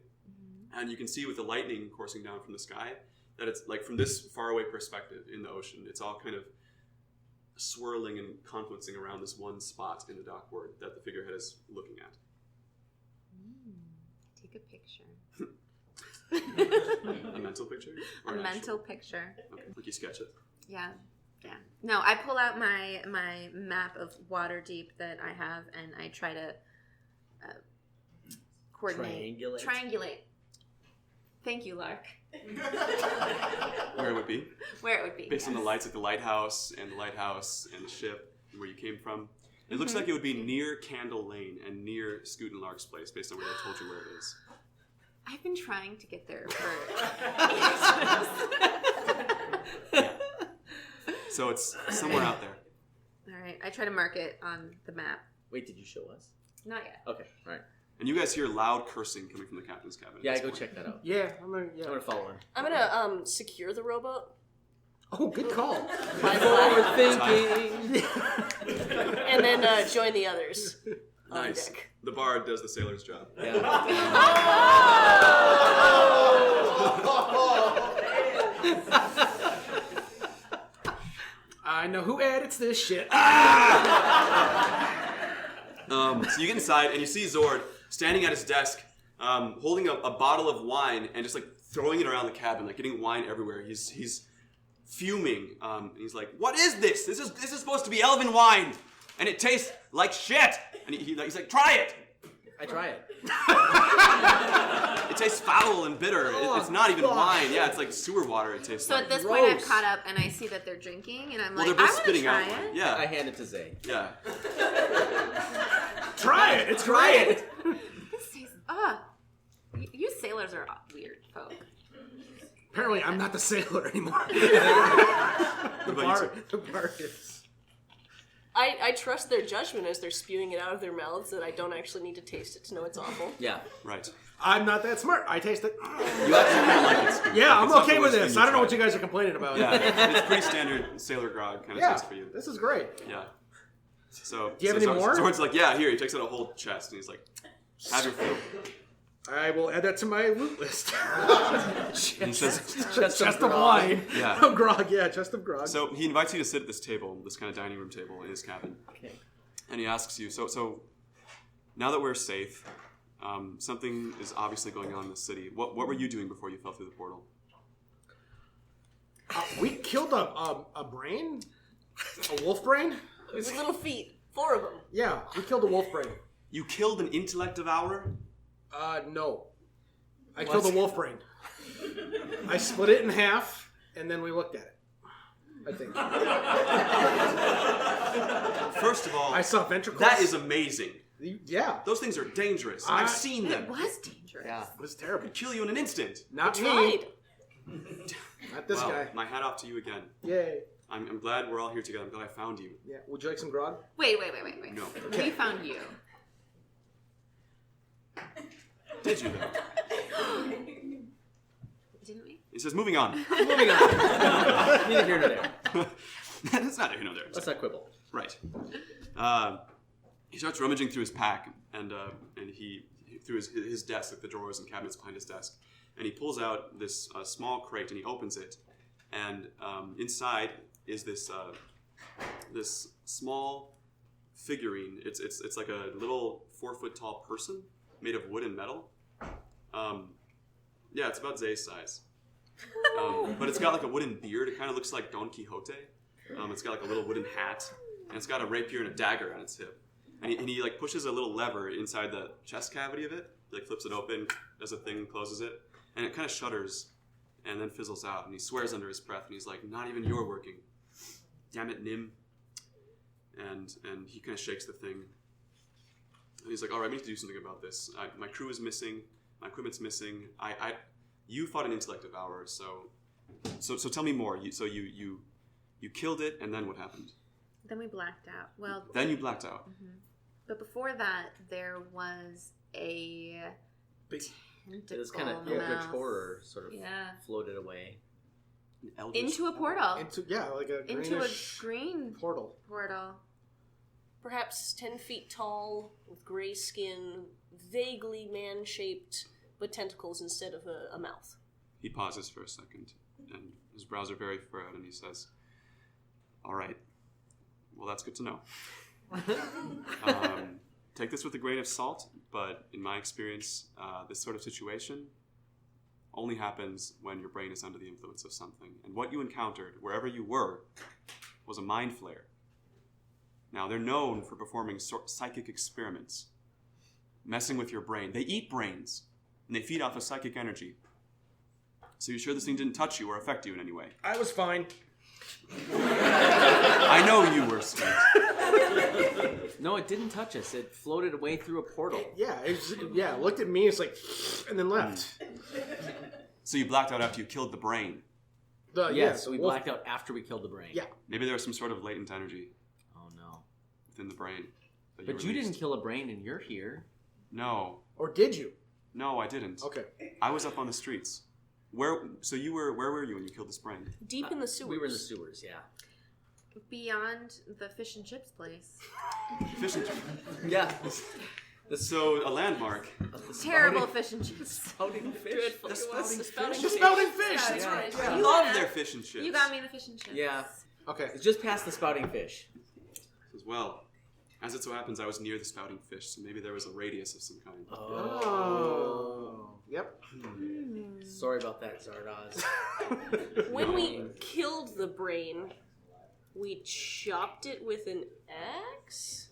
And you can see with the lightning coursing down from the sky that it's like from this faraway perspective in the ocean, it's all kind of swirling and confluencing around this one spot in the dockward that the figurehead is looking at. Take a picture. A mental picture? A Or an mental actual? picture. Okay, like you sketch it. Yeah. No, I pull out my map of Waterdeep that I have, and I try to coordinate. Triangulate. Thank you, Lark. Where it would be? Where it would be. Based on the lights at the lighthouse and the ship and where you came from. It looks like it would be near Candle Lane and near Scoot and Lark's place, based on where they told you where it is. I've been trying to get there for ages. So it's somewhere out there. All right, I try to mark it on the map. Wait, did you show us? Not yet. Okay, all right. And you guys hear loud cursing coming from the captain's cabin. Yeah, go check that out. Yeah, I'm gonna follow him. I'm gonna secure the rowboat. Oh, good call. Overthinking. And then join the others. Nice. On deck. The bard does the sailor's job. Yeah. I know who edits this shit. So you get inside and you see Zord standing at his desk, holding a bottle of wine and just like throwing it around the cabin, like getting wine everywhere. He's fuming. He's like, "What is this? This is supposed to be elven wine, and it tastes like shit." And he's like, "Try it." I try it. It tastes foul and bitter. It's not even wine. Yeah, it's like sewer water. It tastes So like. at this point, I've caught up and I see that they're drinking, and I'm Well, like, they're I both want to spitting try out wine. it. Yeah. I hand it to Zay. Yeah. Try it. It's great. This tastes, you sailors are weird folk. Apparently, I'm not the sailor anymore. The bar is. I trust their judgment as they're spewing it out of their mouths that I don't actually need to taste it to know it's awful. Yeah. Right. I'm not that smart. I taste it. You actually kind of like it, Scoot. Yeah, Like, I'm it's not okay the with worst this. thing I don't know what tried. you guys are complaining about. Yeah, it's pretty standard sailor grog kind of Yeah, taste for you. this is great. Yeah. So Do you have any more? Zord's like, yeah, here. He takes out a whole chest and he's like, have your fill. I will add that to my loot list. He says, Chest of wine. Yeah. Oh, grog, yeah, chest of grog. so he invites you to sit at this table, this kind of dining room table in his cabin. Okay. And he asks you, so now that we're safe, something is obviously going on in the city. What were you doing before you fell through the portal? We killed a brain? A wolf brain? With little feet. 4 of them. Yeah, we killed a wolf brain. You killed an intellect devourer? No. I killed a wolf brain. I split it in half, and then we looked at it. I think. First of all, I saw ventricles. that is amazing. Yeah. Those things are dangerous. I've seen them. It was dangerous. Yeah. It was terrible. Kill you in an instant. Not me. Tried. Not this Wow, guy. my hat off to you again. Yay. I'm glad we're all here together. I'm glad I found you. Yeah. Would you like some grog? Wait. No. We found you. Did you though? Didn't we? He says, moving on. Moving on. Neither here nor there. That's not here nor there. Let's not quibble. Right. He starts rummaging through his pack, and he through his desk, like the drawers and cabinets behind his desk, and he pulls out this small crate and he opens it, and inside is this small figurine. It's like a little 4-foot tall person made of wood and metal. Yeah, it's about Zay's size. But it's got like a wooden beard. It kind of looks like Don Quixote. It's got like a little wooden hat, and it's got a rapier and a dagger on its hip. And he like pushes a little lever inside the chest cavity of it. He like flips it open, does a thing, closes it, and it kind of shudders, and then fizzles out. And he swears under his breath, and he's like, "Not even you're working. Damn it, Nim." And he kind of shakes the thing. And he's like, "All right, we need to do something about this. My crew is missing. My equipment's missing. You fought an intellect devourer, so tell me more. You killed it, and then what happened? Then we blacked out. Well. Then you blacked out. Mm-hmm. But before that, there was a tentacle. It was kind of mouth. eldritch horror sort of Yeah. floated away. Into a portal. Like a Into a greenish green portal. Perhaps 10 feet tall, with gray skin, vaguely man-shaped, but tentacles instead of a mouth. He pauses for a second, and his brows are very furrowed, and he says, "All right. Well, that's good to know. Take this with a grain of salt, but in my experience, this sort of situation only happens when your brain is under the influence of something. And what you encountered, wherever you were, was a mind flare. Now, they're known for performing psychic experiments. messing with your brain. They eat brains, and they feed off of psychic energy. So you sure this thing didn't touch you or affect you in any way? I was fine. I know you were, sweet. No, it didn't touch us. It floated away through a portal. Yeah, it looked at me, it's like, and then left. So you blacked out after you killed the brain. So we blacked out after we killed the brain. Yeah. Maybe there was some sort of latent energy Oh, no. within the brain. That But you released. didn't kill a brain and you're here. No. Or did you? No, I didn't. Okay. I was up on the streets. Where were you when you killed this brain? Deep in the sewers. We were in the sewers, yeah. Beyond the fish and chips place. Fish and chips. Yeah. So, a landmark. Terrible fish and chips. Spouting fish. The spouting spouting The spouting fish, Yeah, that's yeah. right. I Yeah. love their fish and chips. You got me the fish and chips. Yeah. Okay. It's just past the spouting fish. As well. As it so happens, I was near the spouting fish, so maybe there was a radius of some kind. Oh. Yep. Sorry about that, Zardoz. When we killed the brain, we chopped it with an axe?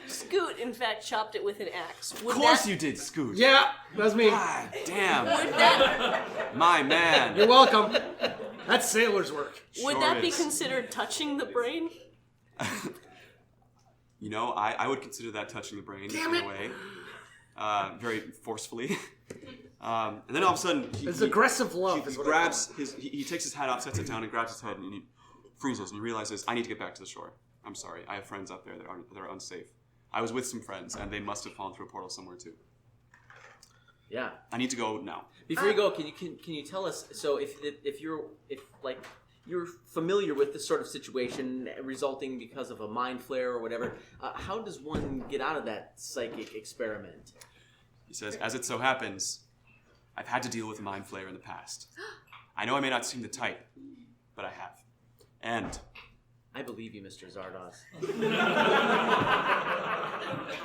Scoot, in fact, chopped it with an axe. Of course you did, Scoot. Yeah, that's me. God damn. Would that, My man. You're welcome. That's sailor's work. would Sure that be is. considered touching the brain? You know, I would consider that touching the brain Damn in it. a way. Very forcefully. And then all of a sudden, It's aggressive love. he is what grabs he takes his hat off, sets it down, and grabs his head, and he freezes, and he realizes, I need to get back to the shore. I'm sorry, I have friends up there that are unsafe. I was with some friends, and they must have fallen through a portal somewhere too. Yeah. I need to go now. Before you go, can you tell us? So if you're familiar with this sort of situation resulting because of a mind flare or whatever, how does one get out of that psychic experiment? He says, as it so happens, I've had to deal with a mind flare in the past. I know I may not seem the type, but I have. And I believe you, Mr. Zardoz.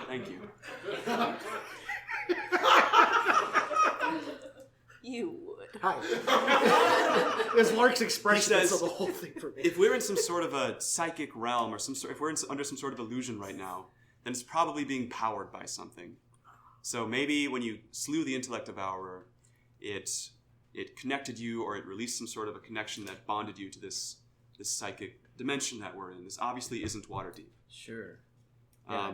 thank you. You would. Hi. There's Lark's expression. He says, That's the whole thing for me. If we're in some sort of a psychic realm, or if we're under some sort of illusion right now, then it's probably being powered by something. So maybe when you slew the intellect devourer, it connected you, or it released some sort of a connection that bonded you to this psychic dimension that we're in. This obviously isn't Waterdeep. Sure. Yeah.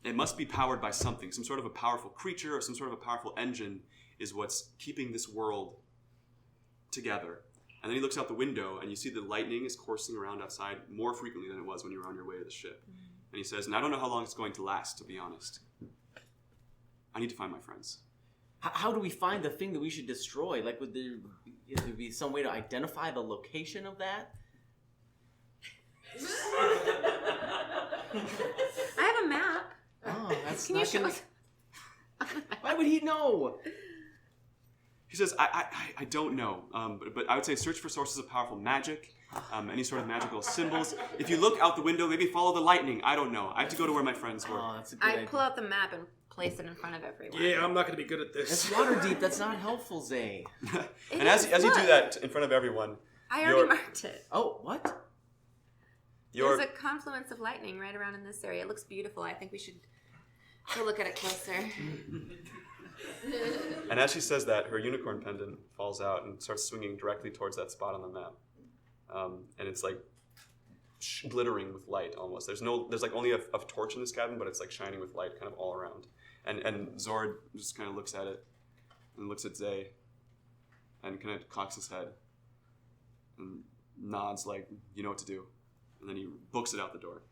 It must be powered by something, some sort of a powerful creature or some sort of a powerful engine is what's keeping this world together. And then he looks out the window, and you see the lightning is coursing around outside more frequently than it was when you were on your way to the ship. And he says, and I don't know how long it's going to last, to be honest. I need to find my friends. How do we find the thing that we should destroy? Like, would there be some way to identify the location of that? I have a map. Oh, that's Can not you show gonna... us? Why would he know? He says, I don't know, but I would say search for sources of powerful magic, any sort of magical symbols. If you look out the window, maybe follow the lightning. I don't know. I have to go to where my friends were. Oh, that's a good I idea. pull out the map and place it in front of everyone. Yeah, I'm not going to be good at That's this. Waterdeep. That's not helpful, Zay. And as you do Look. that in front of everyone, I already marked it. Oh, what? you're... There's a confluence of lightning right around in this area. It looks beautiful. I think we should go look at it closer. And as she says that, her unicorn pendant falls out and starts swinging directly towards that spot on the map. And it's like glittering with light almost. There's like only a torch in this cabin, but it's like shining with light kind of all around. And Zord just kind of looks at it and looks at Zay and kind of cocks his head and nods like, you know what to do. And then he books it out the door.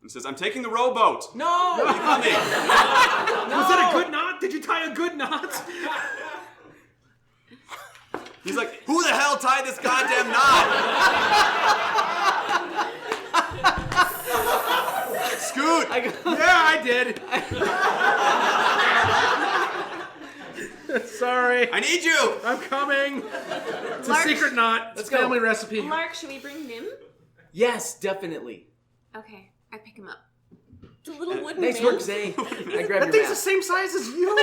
And says, I'm taking the rowboat! No! Are you coming? Was that a good knot? Did you tie a good knot? He's like, who the hell tied this goddamn knot? Scoot! Yeah, I did. Sorry. I need you! I'm coming. It's a Lark- secret knot. It's a family recipe. Lark, should we bring Nim? Yes, definitely. Okay, I pick him up. The little wooden Nice man. work, Zay. I grabbed That your thing's the map. same size as you.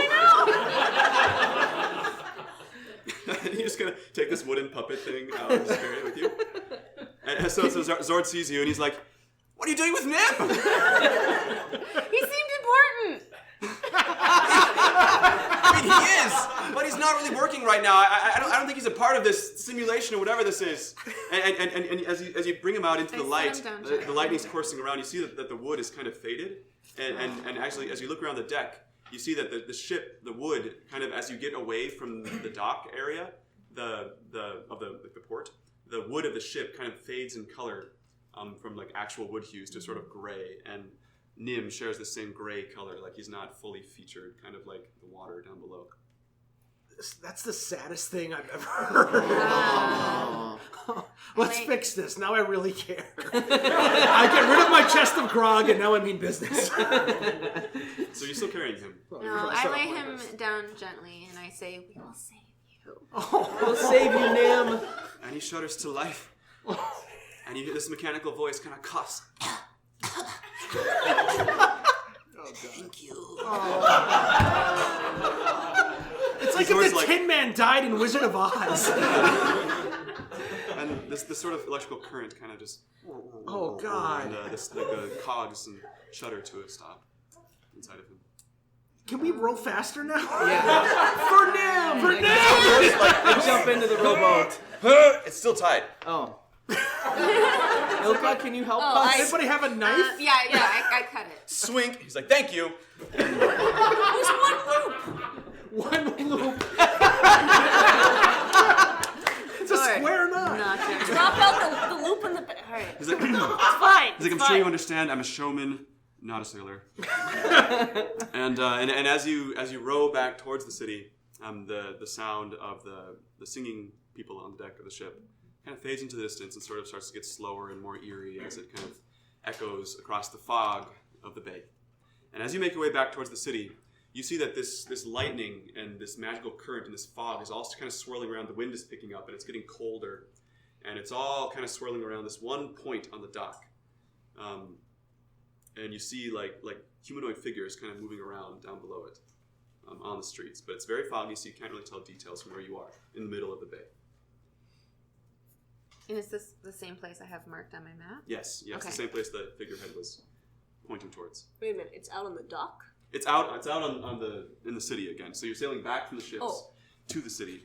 You're just gonna take this wooden puppet thing out and just carry it with you? And so Zord sees you and he's like, what are you doing with Nim? He seemed important. he's not really working right now. I don't think he's a part of this simulation or whatever this is. And as you bring him out into the light, the lightning's coursing around. You see that the wood is kind of faded, and actually as you look around the deck, you see that the ship, the wood, kind of as you get away from the dock area, the port, the wood of the ship kind of fades in color from like actual wood hues to sort of gray, and Nim shares the same gray color, like he's not fully featured, kind of like the water down below. That's the saddest thing I've ever heard. Let's fix this. Now I really care. I get rid of my chest of grog, and now I mean business. So you're still carrying him? No, I lay him down gently, and I say, "We will save you." We'll save you, Nim. And he shudders to life. And you hear this mechanical voice kind of cuss. Thank you. It's like if the Tin Man died in Wizard of Oz. And this sort of electrical current kind of just... Oh, God. And the cogs and shudder to a stop inside of him. Can we row faster now? Yeah. For Nim! For Nim! I jump into the rowboat. It's still tight. Oh. Ilka, can you help us? Does anybody have a knife? Yeah, I cut it. Swink. He's like, thank you. There's one loop. One loop. It's a square knot. Drop out the loop in the back. All right. He's like, It's fine. He's like, I'm sure you understand. I'm a showman, not a sailor. and as you row back towards the city, the sound of the singing people on the deck of the ship kind of fades into the distance and sort of starts to get slower and more eerie as it kind of echoes across the fog of the bay. And as you make your way back towards the city, you see that this lightning and this magical current and this fog is also kind of swirling around. The wind is picking up and it's getting colder. And it's all kind of swirling around this one point on the dock. And you see like humanoid figures kind of moving around down below it on the streets. But it's very foggy, so you can't really tell details from where you are in the middle of the bay. And is this the same place I have marked on my map? Yes, Okay. the same place the figurehead was pointing towards. Wait a minute. It's out on the dock? It's out in the city again. So you're sailing back from the ships to the city,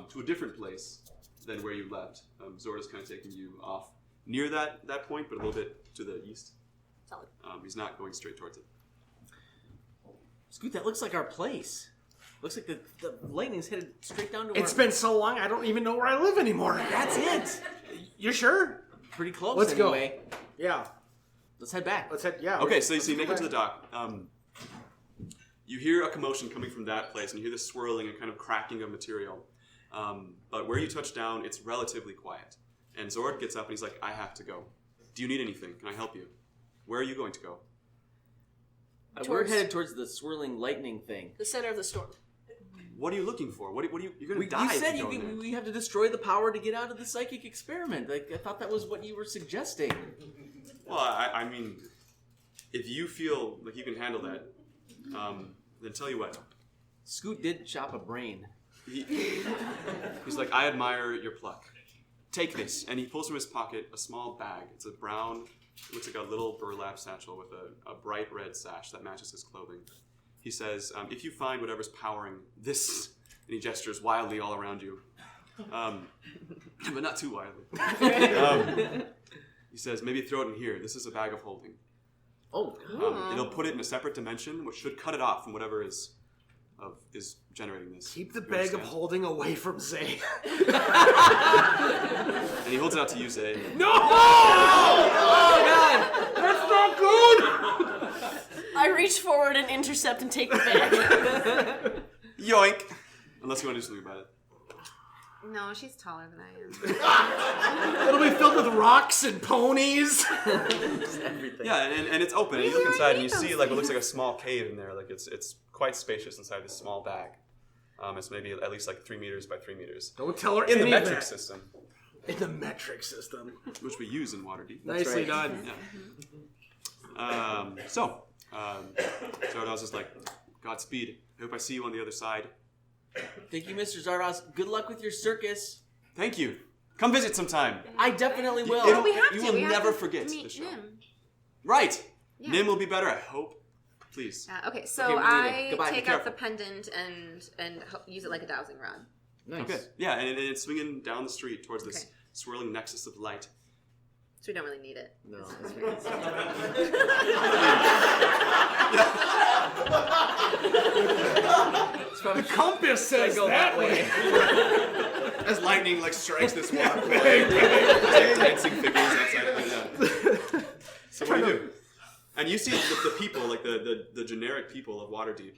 to a different place than where you left. Zorda's kind of taking you off near that point, but a little bit to the east. Solid. He's not going straight towards it. Scoot, that looks like our place. Looks like the lightning's headed straight down to It's been so long, I don't even know where I live anymore. That's it. You sure? Pretty close. Let's anyway. go. Yeah. Let's head back. Okay, so you make it to the dock. You hear a commotion coming from that place, and you hear the swirling and kind of cracking of material. But where you touch down, it's relatively quiet. And Zord gets up and he's like, I have to go. Do you need anything? Can I help you? Where are you going to go? We're headed towards the swirling lightning thing. The center of the storm. What are you looking for? What are you? You're going to die. You said if you go in there. we have to destroy the power to get out of the psychic experiment. I thought that was what you were suggesting. Well, I mean, if you feel like you can handle that, then tell you what. Scoot did chop a brain. He's like, I admire your pluck. Take this. And he pulls from his pocket a small bag. It's a brown, it looks like a little burlap satchel with a bright red sash that matches his clothing. He says, if you find whatever's powering this, and he gestures wildly all around you, but not too wildly. He says, maybe throw it in here. This is a bag of holding. Oh. It'll put it in a separate dimension, which should cut it off from whatever is generating this. Keep the bag of holding away from Zay. And he holds it out to you, Zay. No! Oh, God! That's not good! I reach forward and intercept and take the bag. Yoink! Unless you want to do something about it. No, she's taller than I am. It'll be filled with rocks and ponies. Everything. Yeah, and it's open. And you look inside and you see like what looks like a small cave in there. Like it's quite spacious inside this small bag. It's maybe at least like 3 meters by 3 meters. Don't tell her in the any of metric that. system, In the metric system. which we use in Waterdeep. Nicely done. Yeah. So I was just like, Godspeed. I hope I see you on the other side. Thank you, Mr. Zardoz. Good luck with your circus. Thank you. Come visit sometime. I definitely will. It'll- We have you to. will We have never to forget meet the show. Nim. Right. Yeah. Nim will be better, I hope. Please. Okay, so Okay, we need it. I Goodbye, be take out careful. the pendant and use it like a dowsing rod. Nice. Okay. Yeah, and it's swinging down the street towards this Okay. swirling nexus of light. So we don't really need it. No. The compass says go that that way. As lightning strikes this walkway, there's dancing figures outside of it. So what do you do? And you see the people, the generic people of Waterdeep,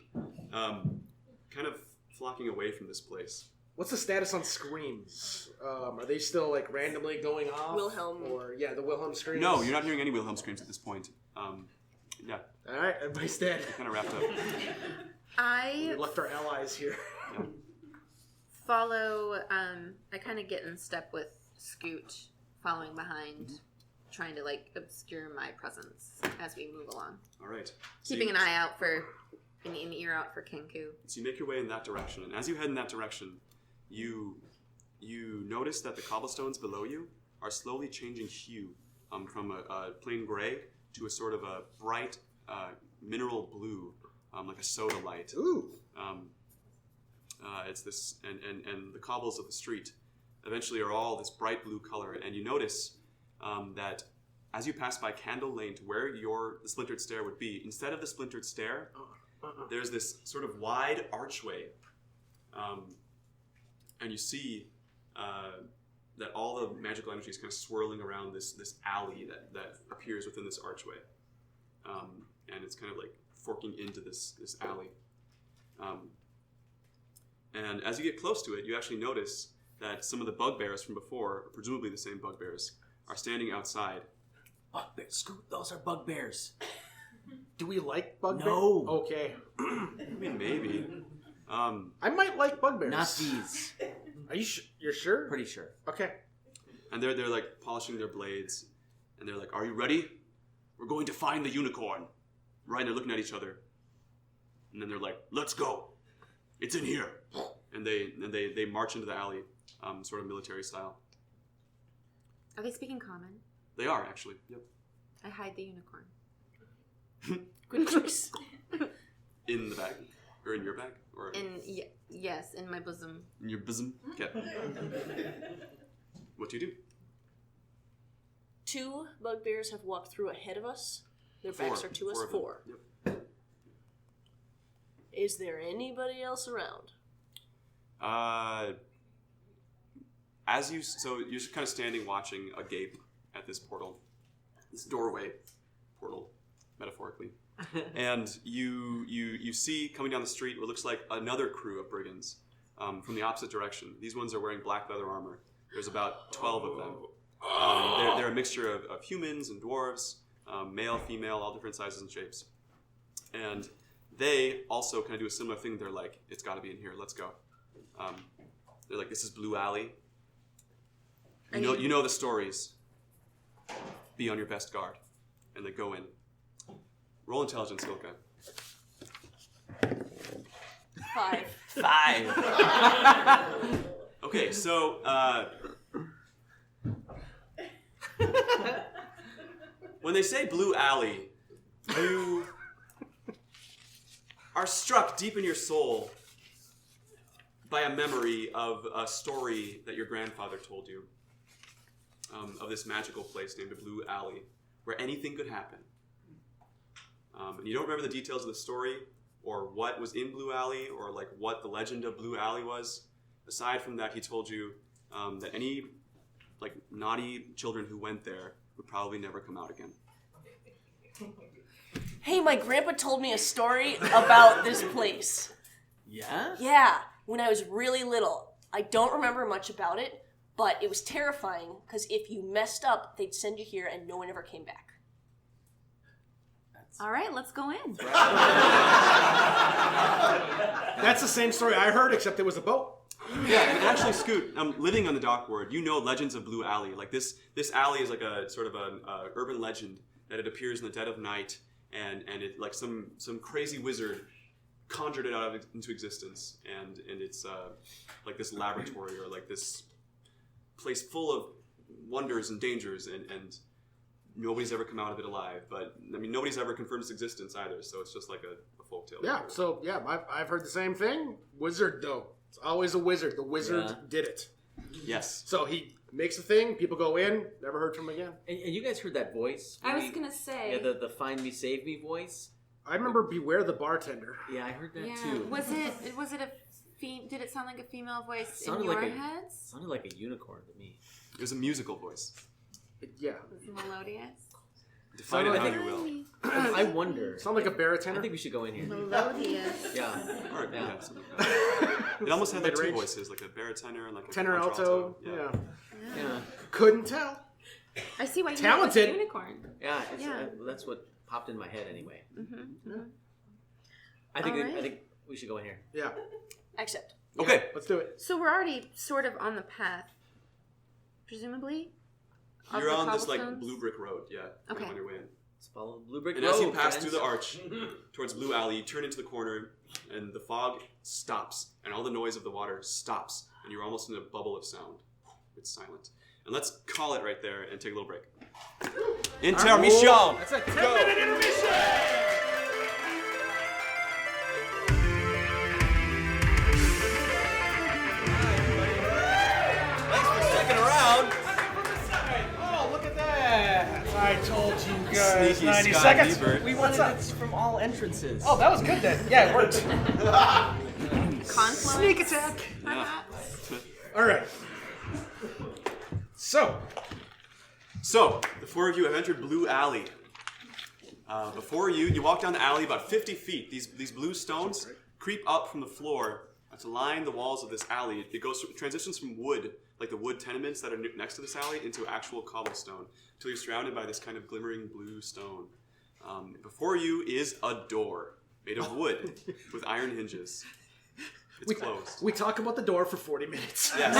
kind of flocking away from this place. What's the status on screams? Are they still randomly going off? Wilhelm. Or the Wilhelm screams? No, you're not hearing any Wilhelm screams at this point. Yeah, All right, everybody's dead. kind of wrapped up. We I left our allies here. follow, I kind of get in step with Scoot, following behind, trying to obscure my presence as we move along. All right. Keeping an eye out for, an ear out for Kenku. So you make your way in that direction, and as you head in that direction, you notice that the cobblestones below you are slowly changing hue from a plain gray to a sort of a bright mineral blue, like a soda light. Ooh. It's this, and the cobbles of the street eventually are all this bright blue color, and you notice that as you pass by Candle Lane to where the splintered stair would be, instead of the splintered stair, there's this sort of wide archway, and you see that all the magical energy is kind of swirling around this alley that appears within this archway, and it's kind of forking into this alley. And as you get close to it, you actually notice that some of the bugbears from before, presumably the same bugbears, are standing outside. Bugbears, Scoot, those are bugbears. Do we like bugbears? No. Okay. I mean, maybe. I might like bugbears. Not these. Are you you're sure? Pretty sure. Okay. And they're polishing their blades, and they're like, "Are you ready? We're going to find the unicorn." Right? And they're looking at each other, and then they're like, "Let's go. It's in here." And they march into the alley, sort of military style. Are they speaking common? They are actually. Yep. I hide the unicorn. Good choice. In the bag, or in your bag, or Yes, in my bosom. in your bosom. Okay. What do you do? 2 bugbears have walked through ahead of us. Their backs are to us. of them. 4. Yep. Is there anybody else around? So you're just kind of standing watching agape at this portal, this doorway portal, metaphorically, and you see coming down the street what looks like another crew of brigands from the opposite direction. These ones are wearing black leather armor. There's about 12 of them. They're a mixture of humans and dwarves, male, female, all different sizes and shapes, and they also kind of do a similar thing. They're like, "It's got to be in here. Let's go." They're like, "This is Blue Alley. You know the stories. Be on your best guard." And they go in. Roll intelligence, Ilka. 5. 5. Okay, so when they say Blue Alley, you are struck deep in your soul by a memory of a story that your grandfather told you of this magical place named the Blue Alley, where anything could happen. And you don't remember the details of the story, or what was in Blue Alley, or what the legend of Blue Alley was. Aside from that, he told you that any naughty children who went there would probably never come out again. Hey, my grandpa told me a story about this place. Yeah? Yeah, when I was really little. I don't remember much about it, but it was terrifying because if you messed up, they'd send you here and no one ever came back. All right, let's go in. That's the same story I heard, except it was a boat. Yeah, and actually, Scoot, living on the Dockward, you know legends of Blue Alley. This alley is like a sort of an urban legend that it appears in the dead of night, and it some crazy wizard conjured it into existence, and it's like this laboratory or this place full of wonders and dangers, and nobody's ever come out of it alive. But I mean, nobody's ever confirmed its existence either. So it's just like a folktale. Yeah. So yeah, I've heard the same thing. Wizard though, it's always a wizard. The wizard did it. Yes. So he makes a thing. People go in. Never heard from him again. And you guys heard that voice? I was gonna say. Yeah, the "Find Me, Save Me" voice. I remember "Beware the Bartender." Yeah, I heard that Yeah. too. Was it a did it sound like a female voice in Sounded your like heads? Sounded like a unicorn to me. It was a musical voice. Yeah. Was it melodious? Define it how you will. I wonder. Sound like a baritone. I think we should go in here. Melodious. Yeah. Or, Yeah. yeah, something like that. It almost had like two Mid-range. voices, like a baritone and like a Tenor, alto. Yeah. Yeah. Couldn't tell. I see why you Talented. know it's a unicorn. Yeah. Yeah. That's what popped in my head anyway. Mm-hmm. I think All right. I think we should go in here. Yeah. Accept. Okay. Let's do it. So we're already sort of on the path, presumably. of You're the on this like cobblestones? blue brick road, yeah. Okay. On your way in. Let's follow the blue brick And road. as you pass friends. through the arch towards Blue Alley, you turn into the corner, and the fog stops, and all the noise of the water stops, and you're almost in a bubble of sound. It's silent. And let's call it right there and take a little break. Intermission! That's a 10-minute intermission. Thanks for sticking around. Oh, look at that! I told you guys. Sneaky 90 Scott seconds. Ebert. We wanted it from all entrances. Oh, that was good then. Yeah, it worked. Confluence. Sneak attack. Perhaps. All right. So, the four of you have entered Blue Alley. Before you, you walk down the alley about 50 feet. These blue stones creep up from the floor to line the walls of this alley. It transitions from wood, like the wood tenements that are next to this alley, into actual cobblestone, until you're surrounded by this kind of glimmering blue stone. Before you is a door made of wood with iron hinges. It's closed. We talk about the door for 40 minutes. Yes.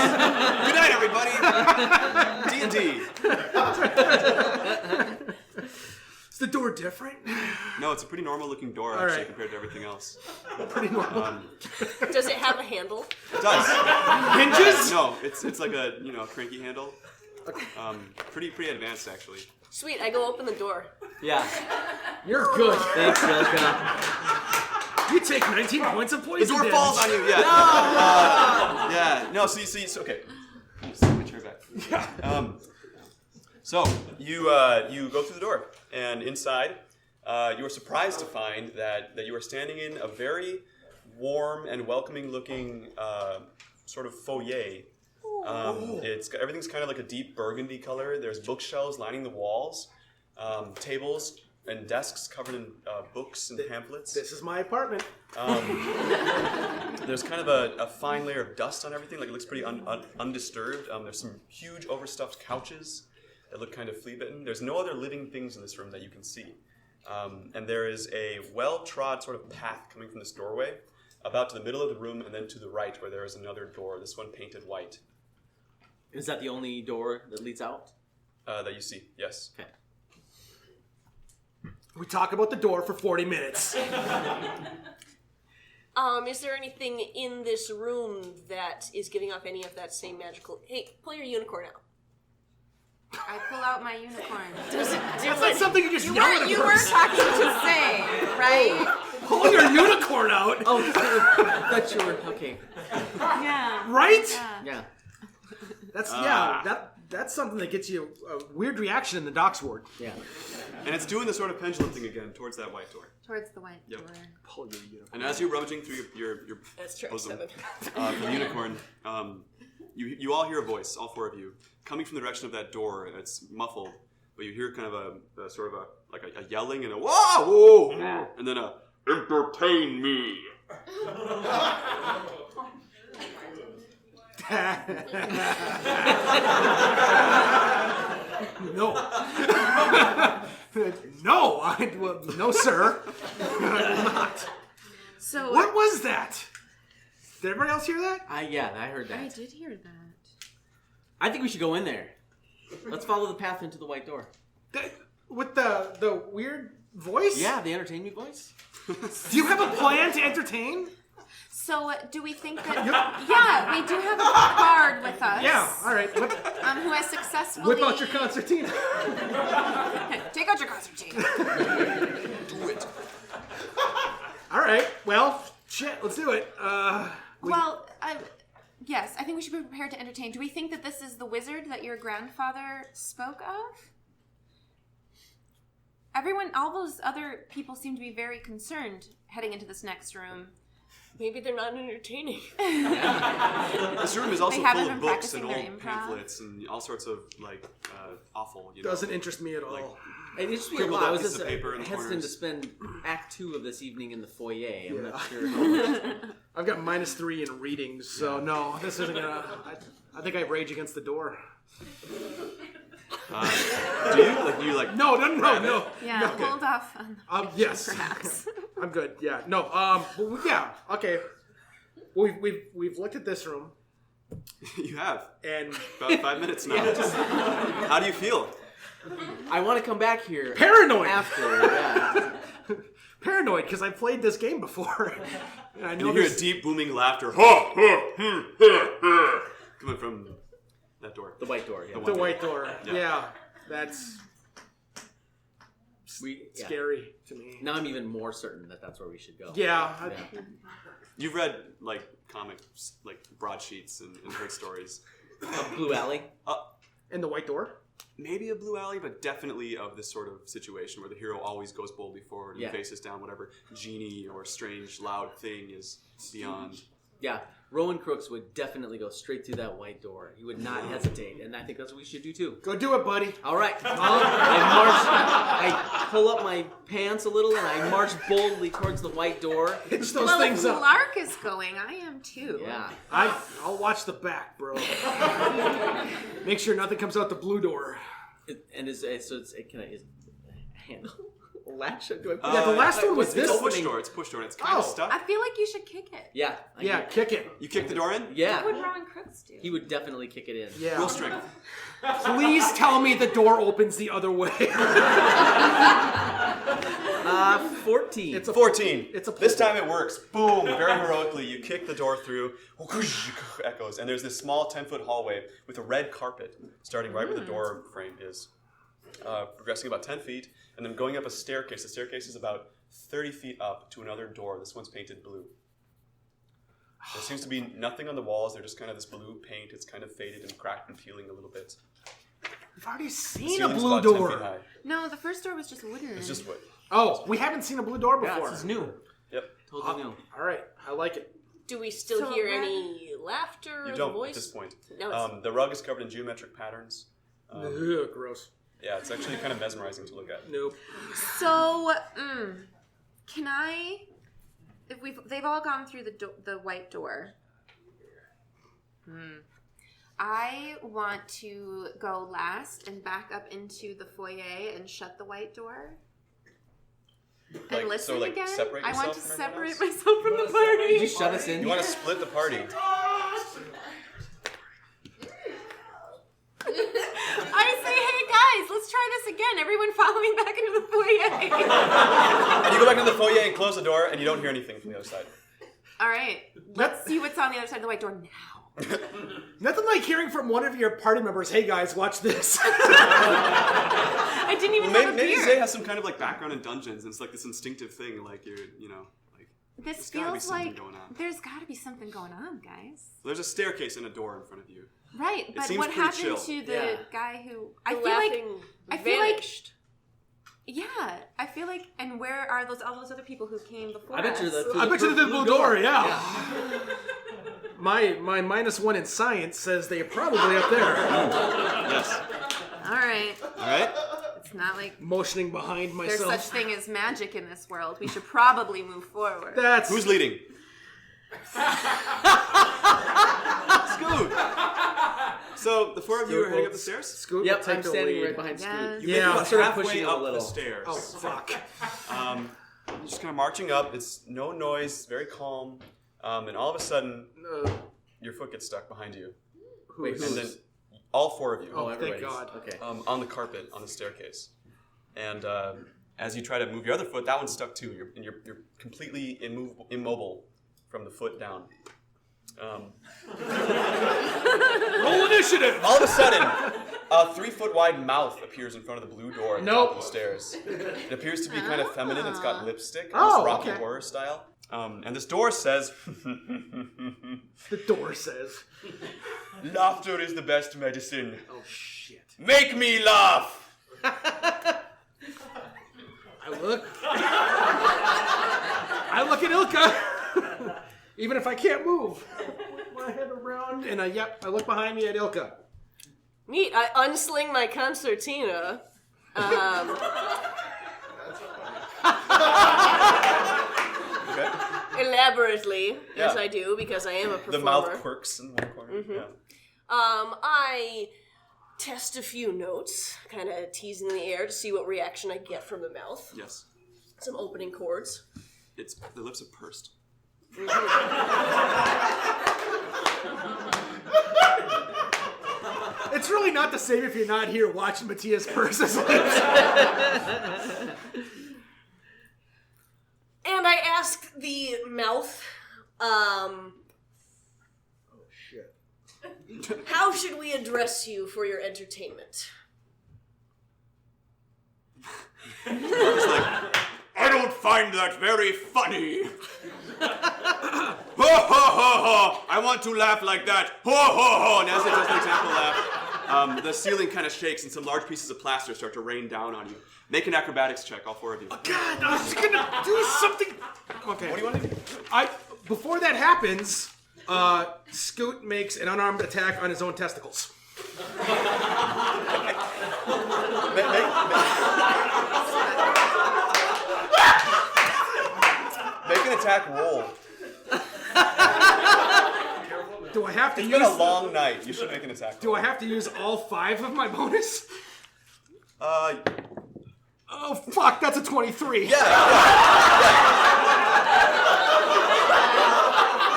Good night, everybody. D&D. Is the door different? No, it's a pretty normal looking door All actually right. compared to everything else. Pretty normal. Does it have a handle? It does. Hinges? No, it's like a cranky handle. Pretty advanced actually. Sweet, I go open the door. Yeah. You're good. Thanks, Jessica. You take 19 points of The poison door damage. falls on you. Yeah. Yeah. No. So okay. Just put my chair back. Yeah. So you go through the door, and inside, you are surprised to find that you are standing in a very warm and welcoming-looking sort of foyer. Everything's kind of like a deep burgundy color. There's bookshelves lining the walls, tables and desks covered in books and pamphlets. This is my apartment. There's kind of a fine layer of dust on everything. Like it looks pretty undisturbed. There's some huge overstuffed couches that look kind of flea-bitten. There's no other living things in this room that you can see. And there is a well-trod sort of path coming from this doorway about to the middle of the room and then to the right where there is another door, this one painted white. Is that the only door that leads out? That you see, yes. Okay. We talk about the door for 40 minutes. Is there anything in this room that is giving off any of that same magical... Hey, pull your unicorn out. I pull out my unicorn. Does it do That's not it? something you just yell at a You were person. talking to say, right? Pull your unicorn out. Oh, I thought you were okay. Yeah. Right? Yeah. That's something that gets you a weird reaction in the docks ward. Yeah. And it's doing the sort of pendulum thing again towards that white door. Towards the white Yep. door. Pull your unicorn. And as you're rummaging through your That's track bosom 7. for the unicorn, you all hear a voice, all four of you, coming from the direction of that door. And it's muffled, but you hear kind of a sort of a yelling and a whoa, and then a entertain me. No. No, sir. I'm not. So What was that? Did everybody else hear that? Yeah, I heard that. I did hear that. I think we should go in there. Let's follow the path into the white door. With the weird voice? Yeah, the entertain me voice. Do you have a plan to entertain? So do we think that... Yeah, we do have a bard with us. Yeah, all right. Who has successfully... Whip out your concertina. take out your concertina. Do it. All right. Well, shit. Let's do it. Yes, I think we should be prepared to entertain. Do we think that this is the wizard that your grandfather spoke of? All those other people seem to be very concerned heading into this next room. Maybe they're not entertaining. This room is also They haven't full of been books and practicing old their improv. pamphlets and all sorts of awful. Doesn't interest me at all. Like, It just be a Scribbled lot. I out was pieces just of paper in the hesitant corners. to spend Act 2 of this evening in the foyer. I'm not Yeah. sure how much. I've got -3 in readings, so no, this isn't gonna. I think I rage against the door. do you like? No. Yeah, No, okay. hold off on the Yes. perhaps. I'm good. Yeah. No. But yeah. Okay. We've looked at this room You have and about 5 minutes now. How do you feel? I want to come back here paranoid. after. Yeah. Paranoid because I played this game before. And I know You hear a this. deep booming laughter coming from that door. The white door. Yeah. The white door. Yeah. Yeah. That's Yeah. scary to me. Now I'm even more certain that that's where we should go. Yeah. You've read like comics, like broadsheets and heard stories. Blue Alley. And the white door. Maybe a blue alley, but definitely of this sort of situation where the hero always goes boldly forward and Yeah. faces down whatever genie or strange loud thing is beyond. Yeah. Rowan Crooks would definitely go straight through that white door. He would not hesitate, and I think that's what we should do too. Go do it, buddy. All right. I pull up my pants a little and I march boldly towards the white door. Hitch those Well, things if up. Lark is going, I am too. Yeah. I'll watch the back, bro. Make sure nothing comes out the blue door. Can I handle a latch? Do I Yeah, the last one was what's this It's a push thing. door. It's a push door, and it's kind of Oh. stuck. I feel like you should kick it. Yeah. Yeah, kick it. You kick the door in. Yeah. What would Rowan Crooks do? He would definitely kick it in. Yeah. Roll strength. Please tell me the door opens the other way. 14. It's a 14. It's a This pull. time it works. Boom! Very heroically, you kick the door through. Echoes, and there's this small 10-foot hallway with a red carpet starting right where the door frame is, progressing about 10 feet, and then going up a staircase. The staircase is about 30 feet up to another door. This one's painted blue. There seems to be nothing on the walls. They're just kind of this blue paint. It's kind of faded and cracked and peeling a little bit. We've already The seen a ceiling's blue about 10 feet door. high. No, the first door was just wooden. It's just wood. Oh, we haven't seen a blue door Yeah, before. this is new. Yep. Totally new. All right, I like it. Do we still So hear red- any laughter You or don't voice? at this point. No, it's The rug is covered in geometric patterns. Ugh, gross. Yeah, it's actually kind of mesmerizing to look at. Nope. So, can I? If they've all gone through the white door. I want to go last and back up into the foyer and shut the white door. Like, And listen so, like, again. separate I want to yourself from everyone separate else? myself from the party. Did you shut us in? You want to split the party. I say, hey guys, let's try this again. Everyone follow me back into the foyer. And you go back into the foyer and close the door, and you don't hear anything from the other side. All right, let's see what's on the other side of the white door now. Nothing like hearing from one of your party members, "Hey guys, watch this." I didn't even have a Maybe beer. Zay has some kind of like background in dungeons, and it's like this instinctive thing, like you're, like This there's gotta be feels something like going on. there's got to be something going on, guys. There's a staircase and a door in front of you. Right, but seems what pretty happened chill. to the Yeah. guy who the I feel like vanished. yeah, I feel like and where are all those other people who came before I bet us? you I bet you the the blue door. Yeah. My -1 in science says they're probably up there. Yes. All right, All right. it's not like Motioning behind there's myself. such thing as magic in this world. We should probably move forward. That's Who's leading? Scoot. So the four of you are heading up the stairs. Scoot. Yep, take I'm the standing lead. right behind Yes. Scoot. You Yeah. make it Sort of halfway pushing him a up little. the stairs. Oh fuck. Just kind of marching up. It's no noise, very calm, and all of a sudden, your foot gets stuck behind you, Wait, and who's? then all four of you Oh, thank everybody's. God. Okay. on the carpet on the staircase, and as you try to move your other foot, that one's stuck too. You're completely immobile from the foot down. Roll initiative. All of a sudden, A 3-foot wide mouth appears in front of the blue door at the top of the stairs. It appears to be kind of feminine. It's got lipstick, almost Rocky Horror style. And this door says... The door says... Laughter is the best medicine. Oh, shit. Make me laugh! I look at Ilka. Even if I can't move. I whip my head around, and I look behind me at Ilka. Neat. I unsling my concertina. Okay. Elaborately, as I do, because I am a performer. The mouth quirks in one corner. Mm-hmm. Yeah. I test a few notes, kind of teasing the air to see what reaction I get from the mouth. Yes. Some opening chords. The lips are pursed. It's really not the same if you're not here watching Matthias purse his lips. And I ask the mouth, Oh, shit. how should we address you for your entertainment? It's like, I don't find that very funny. Ho ho ho ho! I want to laugh like that. Ho ho ho! And as it does the example laugh, the ceiling kind of shakes and some large pieces of plaster start to rain down on you. Make an acrobatics check, all four of you. Oh, God, I was gonna do something. Okay. What do you want to do? Before that happens, Scoot makes an unarmed attack on his own testicles. Make an attack roll. Do I have to It's use? been a long night. You should make an attack roll. Do I have to use all 5 of my bonus? Oh fuck! That's a 23. Yeah.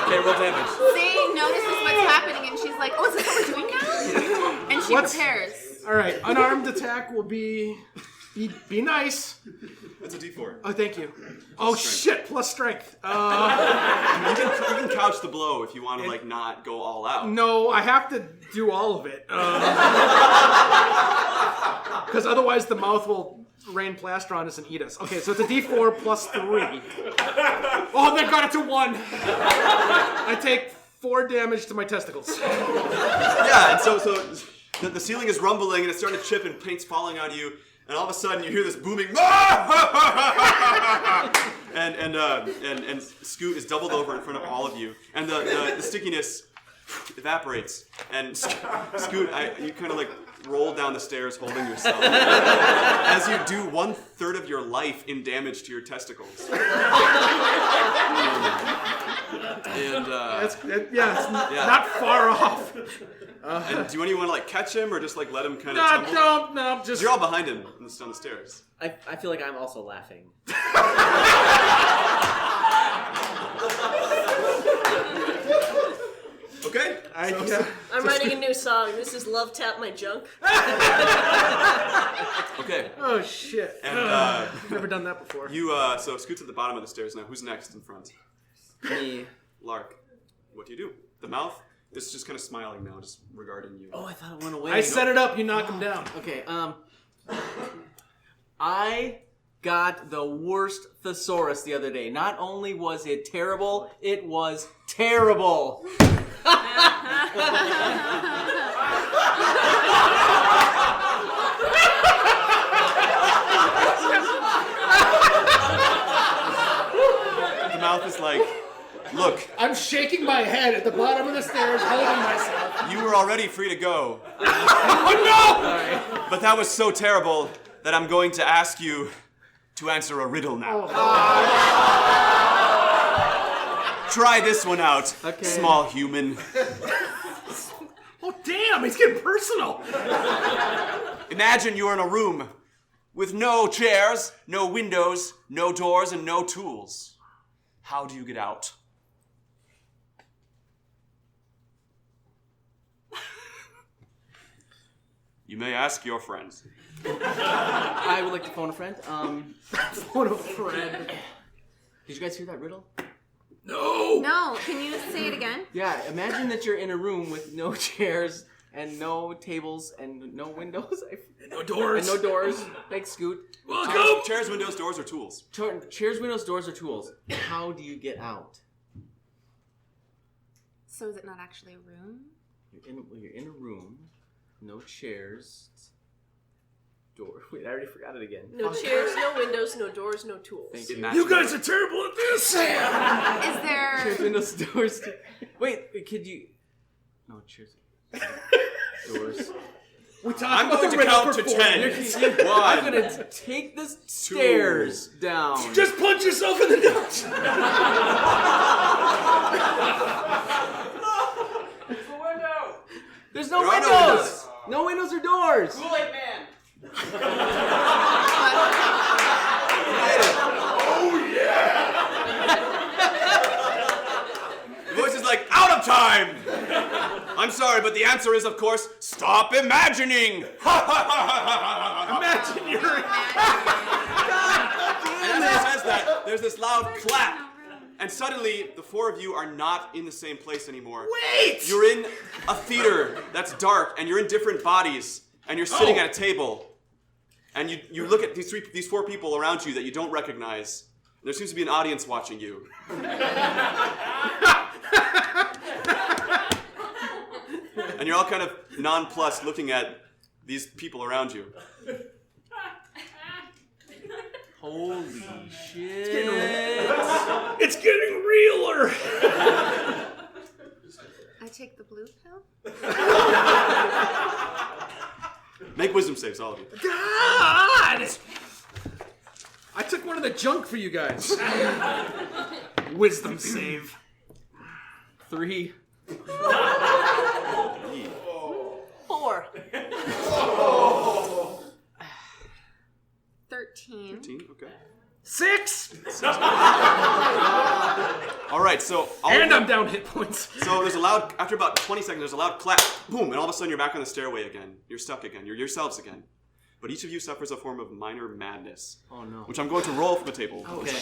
Okay, roll damage. Zay notices what's happening and she's like, oh, is this what we're doing now? And she prepares. All right, unarmed attack will be nice. It's a D4. Oh, thank you. Oh shit! Plus strength. You can couch the blow if you want to not go all out. No, I have to do all of it. Because otherwise the mouth will rain plaster on us and eat us. Okay, so it's a D4 plus 3. Oh, thank God, it's a 1. I take 4 damage to my testicles. Yeah, and so the ceiling is rumbling and it's starting to chip and paint's falling on you, and all of a sudden you hear this booming and Scoot is doubled over in front of all of you, and the stickiness evaporates, and Scoot, you kind of roll down the stairs holding yourself as you do 1/3 of your life in damage to your testicles. It's not far off. And do anyone want to catch him or just let him kind of tumble? No, just... You're all behind him on the stairs. I feel like I'm also laughing. Okay. I'm writing a new song. This is Love Tap My Junk. Okay. Oh shit. And never done that before. so Scoot's at the bottom of the stairs now. Who's next in front? Me. Lark. What do you do? The mouth? This is just kind of smiling now, just regarding you. Oh, I thought it went away. I set it up, you knock him down. Okay, I got the worst thesaurus the other day. Not only was it terrible, it was terrible. The mouth is like, look. I'm shaking my head at the bottom of the stairs, holding myself. You were already free to go. Oh no! But that was so terrible that I'm going to ask you to answer a riddle now. Try this one out, small human. Oh damn, it's getting personal. Imagine you're in a room with no chairs, no windows, no doors, and no tools. How do you get out? You may ask your friends. I would like to phone a friend. Phone a friend. Did you guys hear that riddle? No! No, can you say it again? Yeah, imagine that you're in a room with no chairs, and no tables and no windows. No doors. And no doors. Thanks, Scoot. Welcome. Chairs, windows, doors, or tools? Chairs, windows, doors, or tools. How do you get out? So is it not actually a room? You're in a room. No chairs. Door. Wait, I already forgot it again. No chairs, no windows, no doors, no tools. Thank you. You guys are terrible at this. Is there? Chairs, windows, doors. Wait, could you? No chairs. Doors. I'm going to count to 10. I'm gonna take the stairs down. Just punch yourself in the nuts. There's no There are no windows. windows. No windows or doors. Kool-Aid Man. The voice is like, out of time! I'm sorry, but the answer is, of course, stop imagining! Imagine you're. And as he says that, there's this loud clap. And suddenly, the four of you are not in the same place anymore. Wait! You're in a theater that's dark, and you're in different bodies, and you're sitting at a table. And you look at these four people around you that you don't recognize. And there seems to be an audience watching you. And you're all kind of nonplussed looking at these people around you. Holy shit! It's getting realer. I take the blue pill. Make wisdom saves, all of you. God! I took one of the junk for you guys. Wisdom save. 3. 4. 13. 13, okay. 6. All right, so And I'm down hit points. So there's a loud, after about 20 seconds, there's a loud clap, boom, and all of a sudden you're back on the stairway again. You're stuck again. You're yourselves again. But each of you suffers a form of minor madness. Oh no. Which I'm going to roll from the table. Okay.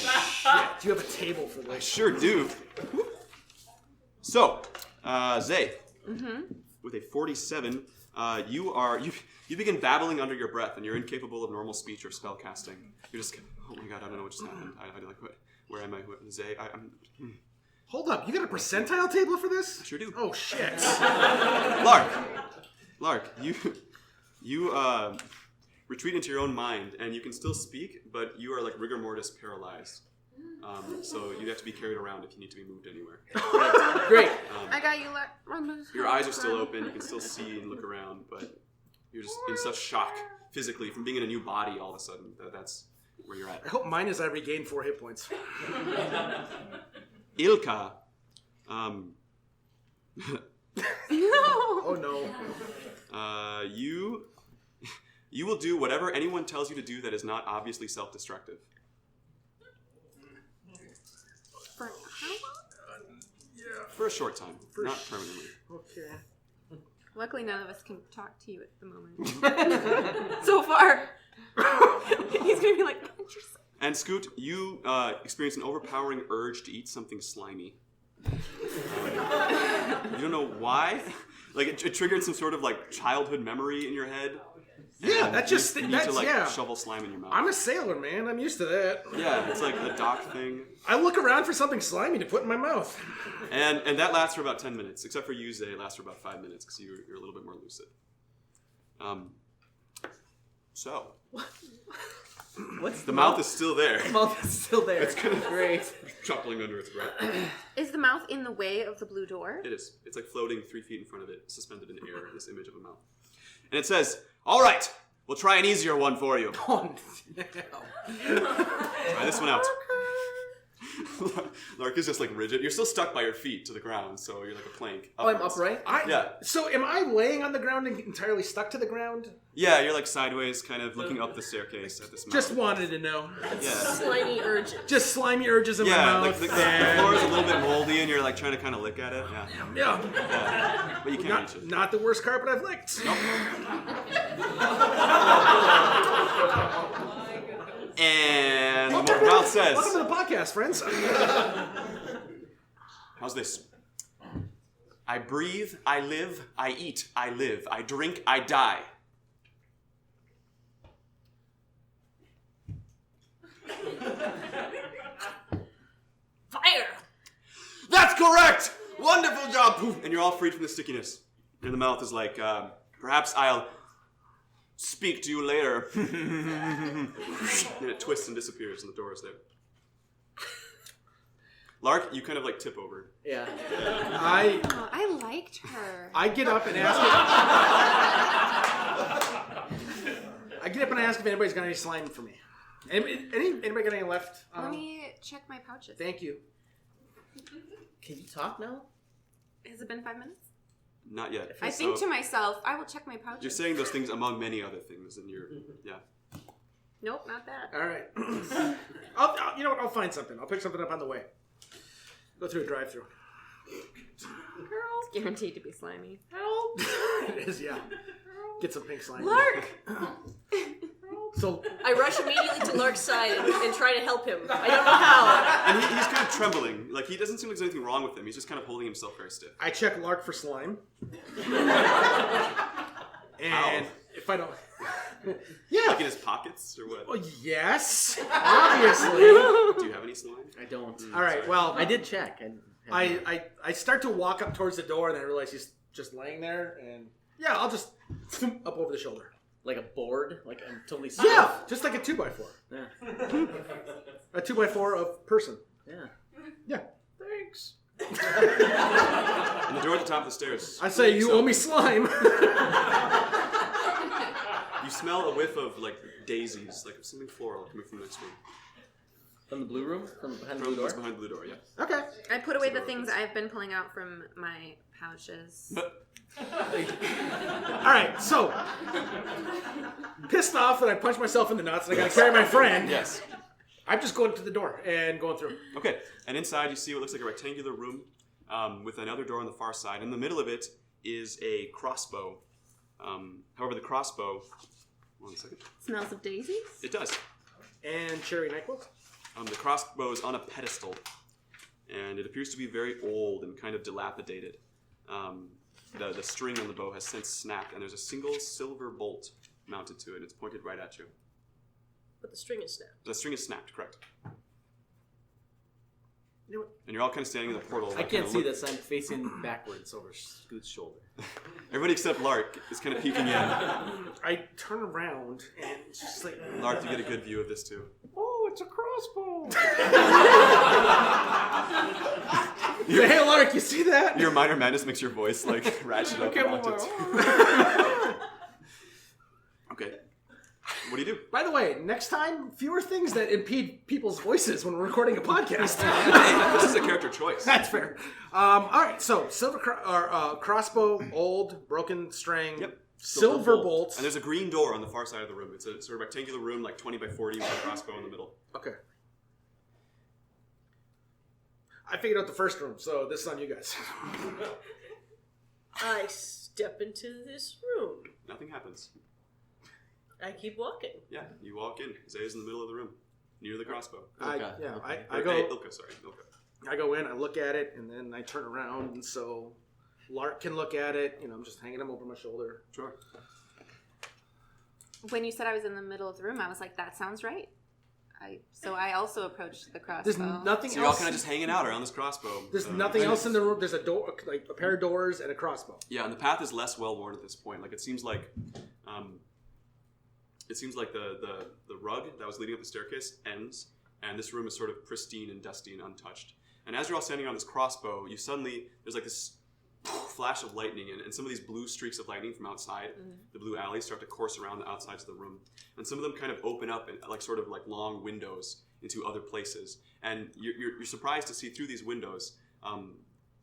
Do you have a table for I this? sure do. So, Zay, with a 47, you begin babbling under your breath, and you're incapable of normal speech or spell casting. You're just, oh my god, I don't know what just happened. I like, where am I? Zay, I'm. Hold up, you got a percentile table for this? I sure do. Oh shit. Lark, you retreat into your own mind, and you can still speak, but you are like rigor mortis paralyzed. So you have to be carried around if you need to be moved anywhere. Great. I got you. Your eyes are still open, you can still see and look around, but you're just in such shock physically from being in a new body all of a sudden. That's where you're at. I hope mine is I regained 4 hit points. Ilka, No. Oh no. You will do whatever anyone tells you to do that is not obviously self-destructive. For how long? For a short time, not permanently. Okay. Luckily, none of us can talk to you at the moment. So far. He's gonna be like, punch yourself. And Scoot, you experience an overpowering urge to eat something slimy. You don't know why. Like it triggered some sort of like childhood memory in your head. Yeah, and that just you need that's to like yeah. shovel slime in your mouth. I'm a sailor, man. I'm used to that. Yeah, it's like the dock thing. I look around for something slimy to put in my mouth. And that lasts for about 10 minutes, except for you, Zay, it lasts for about 5 minutes because you're a little bit more lucid. So. What's The mouth is still there. The mouth is still there. It's kind of great. chuckling under its breath. Is the mouth in the way of the blue door? It is. It's like floating 3 feet in front of it, suspended in air, this image of a mouth. And it says, all right, we'll try an easier one for you. Oh, no. Try this one out. Lark is just like rigid. You're still stuck by your feet to the ground, so you're like a plank. Oh, I'm upwards. upright? Yeah. So am I laying on the ground and entirely stuck to the ground? Yeah, you're like sideways, kind of looking up the staircase at this mouth. Just wanted to know. Yeah. Slimy urges. Just slimy urges in my Yeah, mouth. like the floor is a little bit moldy, and you're like trying to kind of lick at it. Yeah. Yeah. But you can't reach it. Not the worst carpet I've licked. And the mouth says, Welcome to the podcast, friends. how's this? I breathe, I live, I eat, I live, I drink, I die. Fire! That's correct! Wonderful job! Poof. And you're all freed from the stickiness. And the mouth is like, perhaps I'll speak to you later. And it twists and disappears, and the door is there. Lark, you kind of like tip over. Yeah. I liked her. I get up and ask. I get up and ask if anybody's got any slime for me. Anybody got any left? Let me check my pouches. Thank you. Can you talk now? Has it been 5 minutes? Not yet. I think to myself, I will check my pouches. You're saying those things among many other things, and you're, yeah. Nope, not that. All right. You know what? I'll find something. I'll pick something up on the way. Go through a drive-through. It's guaranteed to be slimy. Help! It is, yeah. Get some pink slime. Lark! So I rush immediately to Lark's side and try to help him. I don't know how. And he's kind of trembling. Like, he doesn't seem like there's anything wrong with him. He's just kind of holding himself very stiff. I check Lark for slime. And if I don't... Yeah. Like in his pockets, or what? Well, yes. Obviously. Do you have any slime? I don't. All right, well... I did check. I start to walk up towards the door, and I realize he's just laying there, and... Yeah, I'll just... up over the shoulder. Like a board? Like I'm totally Yeah! Just like a 2x4. Yeah. A 2x4 of person. Yeah. Yeah. Thanks. And the door at the top of the stairs. I say, you owe me slime. You smell a whiff of, like, daisies, like something floral coming from the next room. From the blue room? From behind the From blue door? behind the blue door, yeah. Okay. I put away the things I've been pulling out from my pouches. All right, so pissed off that I punched myself in the nuts and I got to carry my friend. Yes. I'm just going to the door and going through. Okay, and inside you see what looks like a rectangular room with another door on the far side. In the middle of it is a crossbow. However, the crossbow... One second. Smells of daisies? It does. And cherry NyQuil. The crossbow is on a pedestal, and it appears to be very old and kind of dilapidated. The string on the bow has since snapped, and there's a single silver bolt mounted to it. It's pointed right at you. But the string is snapped. The string is snapped, correct. You know what? And you're all kind of standing in the portal. I can't see this. I'm facing backwards over Scoot's shoulder. Everybody except Lark is kind of peeking in. I turn around and it's just like... Lark, you get a good view of this too. Oh, it's a crossbow. Hey, Lark, you see that? Your minor madness makes your voice like ratchet up. Okay, and well, octaves. Okay. What do you do? By the way, next time, fewer things that impede people's voices when we're recording a podcast. Hey, this is a character choice. That's fair. All right, so silver crossbow, old, broken string, Yep. silver bolt. bolts. And there's a green door on the far side of the room. It's a sort of rectangular room, like 20 by 40 with a crossbow in the middle. Okay. I figured out the first room, so this is on you guys. I step into this room. Nothing happens. I keep walking. Yeah, you walk in. Zaya's in the middle of the room, near the crossbow. I Or, go. hey, Ilka, sorry. Ilka. I go in, I look at it, and then I turn around, and so Lark can look at it. You know, I'm just hanging him over my shoulder. Sure. When you said I was in the middle of the room, I was like, that sounds right. So I also approached the crossbow. There's nothing So you're all else. kind of just hanging out around this crossbow. There's nothing else in the room. There's a door, like a pair of doors, and a crossbow. Yeah, and the path is less well worn at this point. Like it seems like the rug that was leading up the staircase ends, and this room is sort of pristine and dusty and untouched. And as you're all standing on this crossbow, you suddenly there's like this flash of lightning, and some of these blue streaks of lightning from outside the blue alley start to course around the outsides of the room, and some of them kind of open up and like sort of like long windows into other places, and you're surprised to see through these windows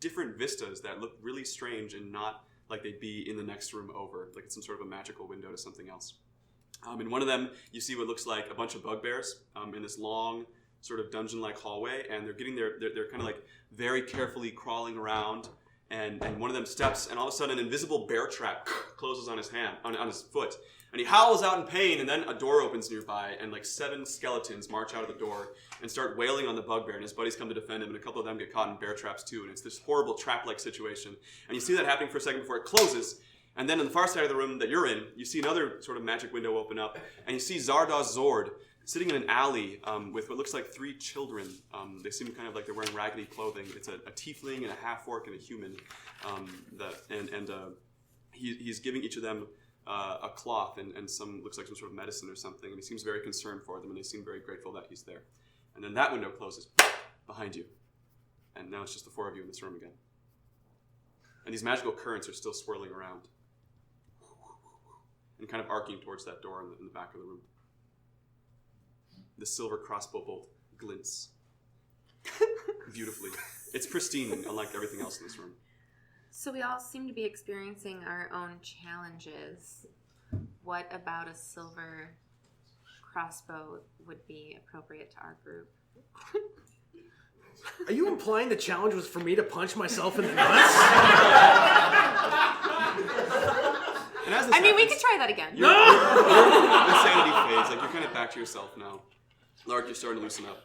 different vistas that look really strange and not like they'd be in the next room over, like it's some sort of a magical window to something else. In one of them, you see what looks like a bunch of bugbears in this long sort of dungeon-like hallway, and they're getting they're kind of like very carefully crawling around and one of them steps, and all of a sudden an invisible bear trap closes on his hand, on his foot. And he howls out in pain, and then a door opens nearby, and like 7 skeletons march out of the door and start wailing on the bugbear, and his buddies come to defend him, and a couple of them get caught in bear traps too, and it's this horrible trap-like situation. And you see that happening for a second before it closes, and then on the far side of the room that you're in, you see another sort of magic window open up, and you see Zardoz Zord sitting in an alley with what looks like 3 children. They seem kind of like they're wearing raggedy clothing. It's a tiefling and a half-orc and a human. He's giving each of them a cloth and some looks like some sort of medicine or something, and he seems very concerned for them, and they seem very grateful that he's there. And then that window closes behind you, and now it's just the 4 of you in this room again. And these magical currents are still swirling around and kind of arcing towards that door in the back of the room. The silver crossbow bolt glints beautifully. It's pristine, unlike everything else in this room. So we all seem to be experiencing our own challenges. What about a silver crossbow would be appropriate to our group? Are you implying the challenge was for me to punch myself in the nuts? And as this We happens, could try that again. Your insanity fades. Like you're kind of back to yourself now. Lark, you're starting to loosen up.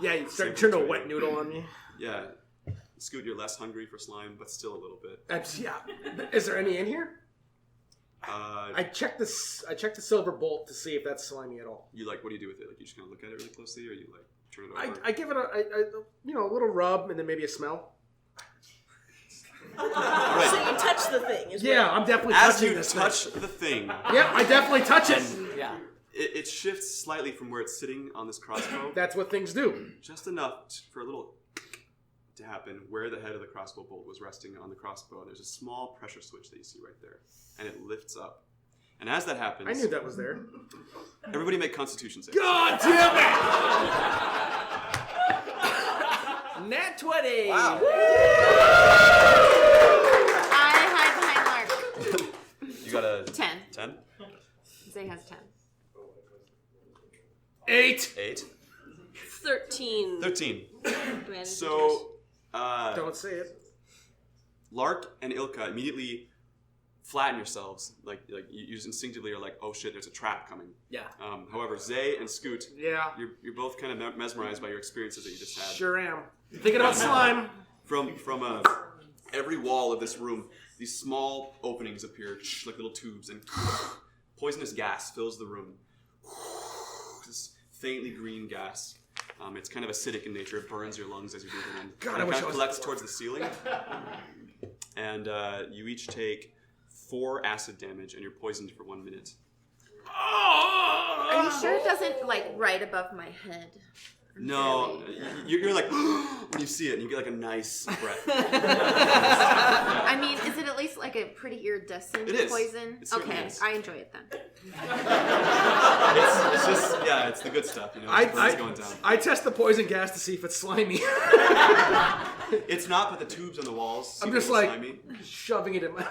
Yeah, you start to turn to a wet noodle on me. Yeah. Scoot, you're less hungry for slime, but still a little bit. Yeah. Is there any in here? I checked the silver bolt to see if that's slimy at all. What do you do with it? Like you just kind of look at it really closely, or you like turn it over? I give it a little rub and then maybe a smell. All right. So you touch the thing. Yeah, I'm definitely As touching you this touch thing. the thing, Yep, I definitely touch it. Yeah. it shifts slightly from where it's sitting on this crossbow. That's what things do. Just enough for a little to happen where the head of the crossbow bolt was resting on the crossbow. There's a small pressure switch that you see right there, and it lifts up. And as that happens, I knew that was there. everybody make Constitution saves. God damn it! Nat 20! Wow. I hide behind Lark. You got a 10. 10? Zay has 10. 8. 8? 13. 13. Advantages. So, Don't say it. Lark and Ilka immediately flatten yourselves. Like you just instinctively are like, oh shit, there's a trap coming. Yeah. However, Zay and Scoot, Yeah, you're both kind of mesmerized by your experiences that you just had. sure am. Thinking about slime. From every wall of this room, these small openings appear, like little tubes, and poisonous gas fills the room. This faintly green gas. It's kind of acidic in nature. It burns your lungs as you breathe it in. God, it I wish kind I of was- collects towards the ceiling. And you each take 4 acid damage, and you're poisoned for 1 minute. Are you sure it doesn't, right above my head? No, you're like, when you see it, and you get like a nice breath. Is it at least like a pretty iridescent It is. poison? It certainly Okay, is. I enjoy it then. It's just, yeah, it's the good stuff, you know. It's going down. I test the poison gas to see if it's slimy. It's not, but the tubes on the walls. seem I'm a just little like slimy. shoving it in my.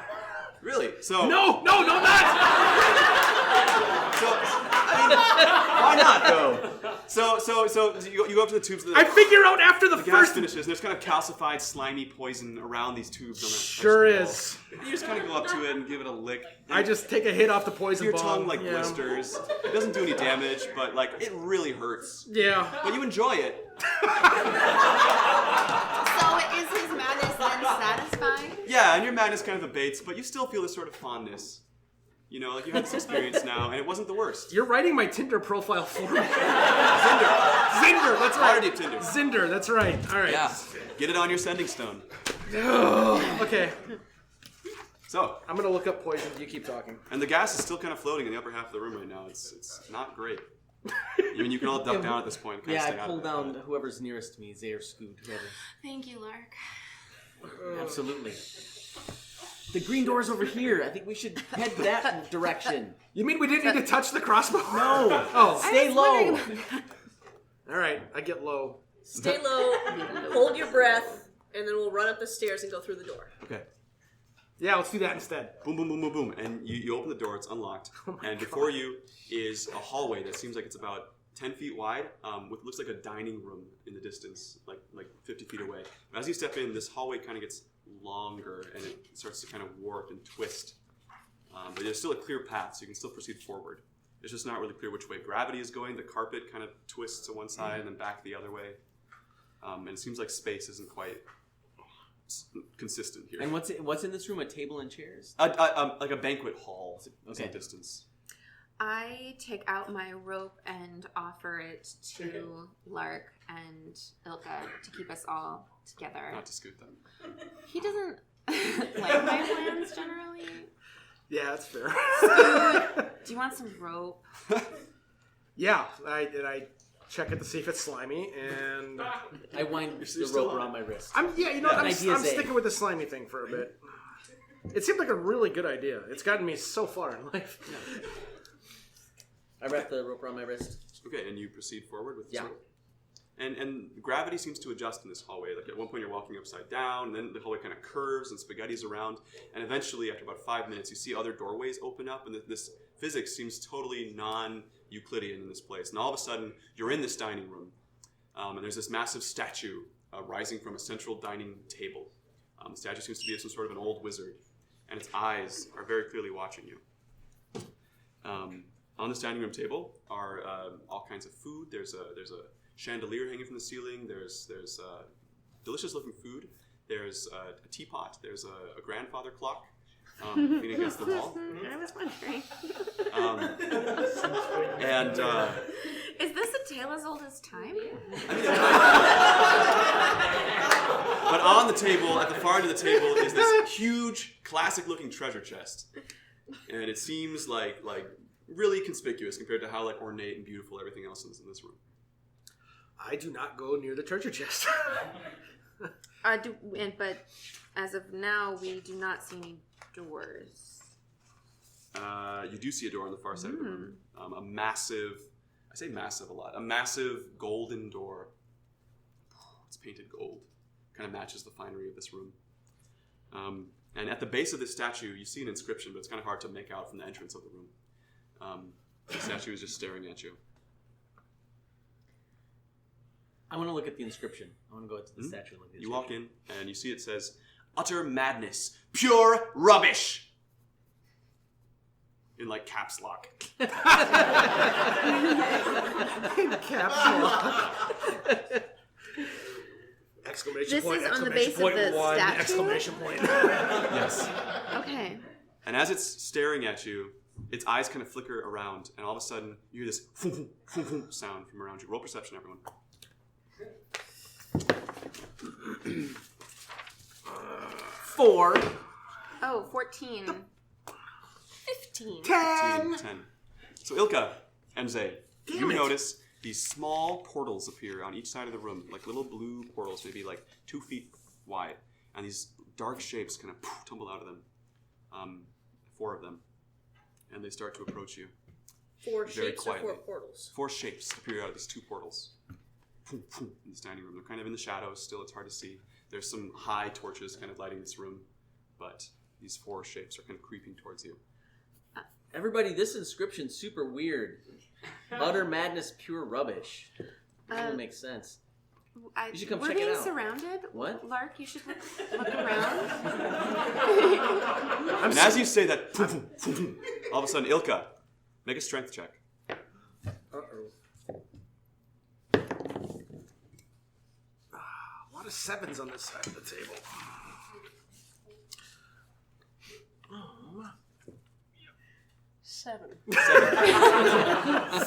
Really? So No, that! So why not though? So you go up to the tubes. I figure out after the The gas first. finishes, and there's kind of calcified, slimy poison around these tubes. On the Sure edge of the is. wall. You just kind of go up to it and give it a lick. I just take a hit off the poison Your bomb. tongue blisters. It doesn't do any damage, but it really hurts. Yeah. But you enjoy it. So is his madness then satisfied? Yeah, and your madness kind of abates, but you still feel this sort of fondness. You know, you had this experience now, and it wasn't the worst. You're writing my Tinder profile for me. Zinder. Zinder, that's right. Waterdeep Tinder. Zinder, that's right. All right. Yeah. Get it on your sending stone. Okay. So, I'm gonna look up poison. You keep talking. and the gas is still kind of floating in the upper half of the room right now. It's not great. You can all duck down at this point. Kind Yeah, of I stay out pull of it. down whoever's nearest to me, Zay or Scoot, whoever. Thank you, Lark. Absolutely. The green door's over here. I think we should head that direction. You mean we didn't need to touch the crossbow? No. Oh. Stay low. All right. I get low. Stay low, hold your breath, and then we'll run up the stairs and go through the door. Okay. Yeah, let's do that instead. Boom, boom, boom, boom, boom. And you open the door, it's unlocked. And before you is a hallway that seems like it's about 10 feet wide, with looks like a dining room in the distance, like 50 feet away. But as you step in, this hallway kind of gets longer, and it starts to kind of warp and twist. But there's still a clear path, so you can still proceed forward. It's just not really clear which way gravity is going. The carpet kind of twists to one side and then back the other way. And it seems like space isn't quite consistent here. And what's in this room? A table and chairs? Like a banquet hall at some distance. I take out my rope and offer it to Lark and Ilka to keep us all together. Not to scoot them. He doesn't like my plans generally. Yeah, that's fair. Do you want some rope? Yeah, I check it to see if it's slimy, and I wind the rope around my wrist. I'm sticking with the slimy thing for a bit. It seemed like a really good idea. It's gotten me so far in life. I wrap the rope around my wrist. Okay, and you proceed forward with this Yeah. rope? And gravity seems to adjust in this hallway. Like at one point you're walking upside down, and then the hallway kind of curves and spaghettis around, and eventually after about 5 minutes you see other doorways open up, and this physics seems totally non-Euclidean in this place. And all of a sudden you're in this dining room, and there's this massive statue rising from a central dining table. The statue seems to be some sort of an old wizard, and its eyes are very clearly watching you. On this dining room table are all kinds of food. There's a chandelier hanging from the ceiling. There's delicious looking food. There's a teapot. There's a grandfather clock leaning against the wall. I was wondering. Is this a tale as old as time? But on the table, at the far end of the table, is this huge, classic-looking treasure chest, and it seems like really conspicuous compared to how like ornate and beautiful everything else is in this room. I do not go near the treasure chest. But as of now, we do not see any doors. You do see a door on the far side of the room. A massive, I say massive a lot, a massive golden door. It's painted gold. Kind of matches the finery of this room. And at the base of this statue, you see an inscription, but it's kind of hard to make out from the entrance of the room. The statue is just staring at you. I want to look at the inscription. I want to go to the statue and look at the You inscription. walk in, and you see it says, "Utter madness, pure rubbish." In like caps lock. Caps lock. Exclamation This point, is on the exclamation base of point, the one, statue? exclamation point. Yes. Okay. And as it's staring at you, its eyes kind of flicker around, and all of a sudden, you hear this sound from around you. Roll perception, everyone. 4. Oh, 14. 15. 10. So Ilka and Zay, you notice these small portals appear on each side of the room, like little blue portals, maybe like 2 feet wide, and these dark shapes kind of tumble out of them. 4 of them, and they start to approach you. 4 Very shapes or 4 quietly. portals? 4 shapes appear out of these 2 portals. In this dining room. They're kind of in the shadows, still it's hard to see. There's some high torches kind of lighting this room, but these 4 shapes are kind of creeping towards you. Everybody, this inscription's super weird. Utter madness, pure rubbish. Doesn't make sense. You should come check it We're out. being surrounded. What? Lark, you should look around. And as you say that, all of a sudden, Ilka, make a strength check. A lot of 7s on this side of the table. Seven.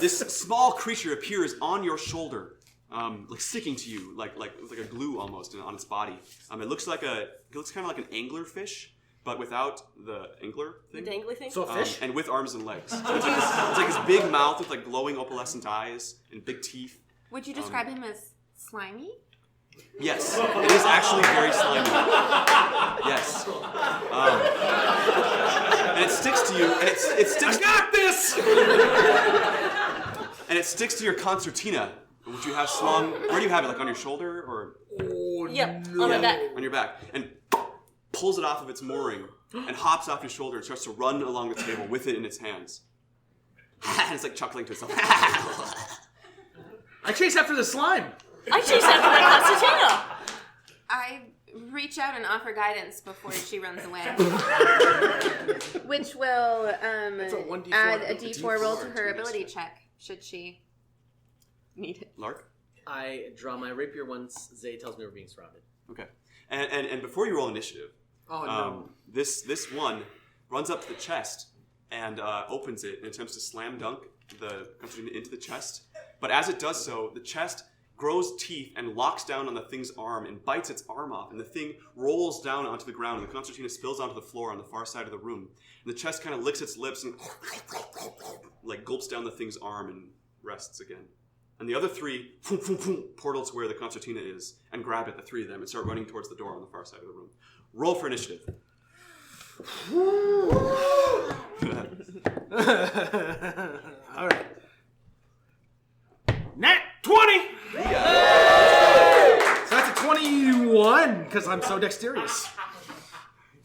This small creature appears on your shoulder, like sticking to you, like a glue almost on its body. It looks kind of like an anglerfish, but without the angler The thing. dangly thing? So a fish? And with arms and legs. So it's like this big mouth with like glowing opalescent eyes and big teeth. Would you describe him as slimy? Yes, it is actually very slimy. Yes. And it sticks to you, and it sticks. I got this! And it sticks to your concertina, which you have slung. Where do you have it? Like on your shoulder or Oh, Yep, on my back. on your back? And pulls it off of its mooring and hops off your shoulder and starts to run along the table with it in its hands. And it's like chuckling to itself. I chase after the slime. I chase after my concertina. I reach out and offer guidance before she runs away. Which will That's a 1d4 add a D4 d4 roll to to her your ability strength. check, should she need it. Lark? I draw my rapier once Zay tells me we're being surrounded. Okay. And before you roll initiative, Oh, no. this one runs up to the chest and opens it and attempts to slam dunk the concertina into the chest. But as it does so, the chest grows teeth and locks down on the thing's arm and bites its arm off, and the thing rolls down onto the ground, and the concertina spills onto the floor on the far side of the room. And the chest kind of licks its lips and like gulps down the thing's arm and rests again. And the other three portal to where the concertina is and grab it, the three of them, and start running towards the door on the far side of the room. Roll for initiative. All right. Nat 20! So that's a 21, because I'm so dexterous.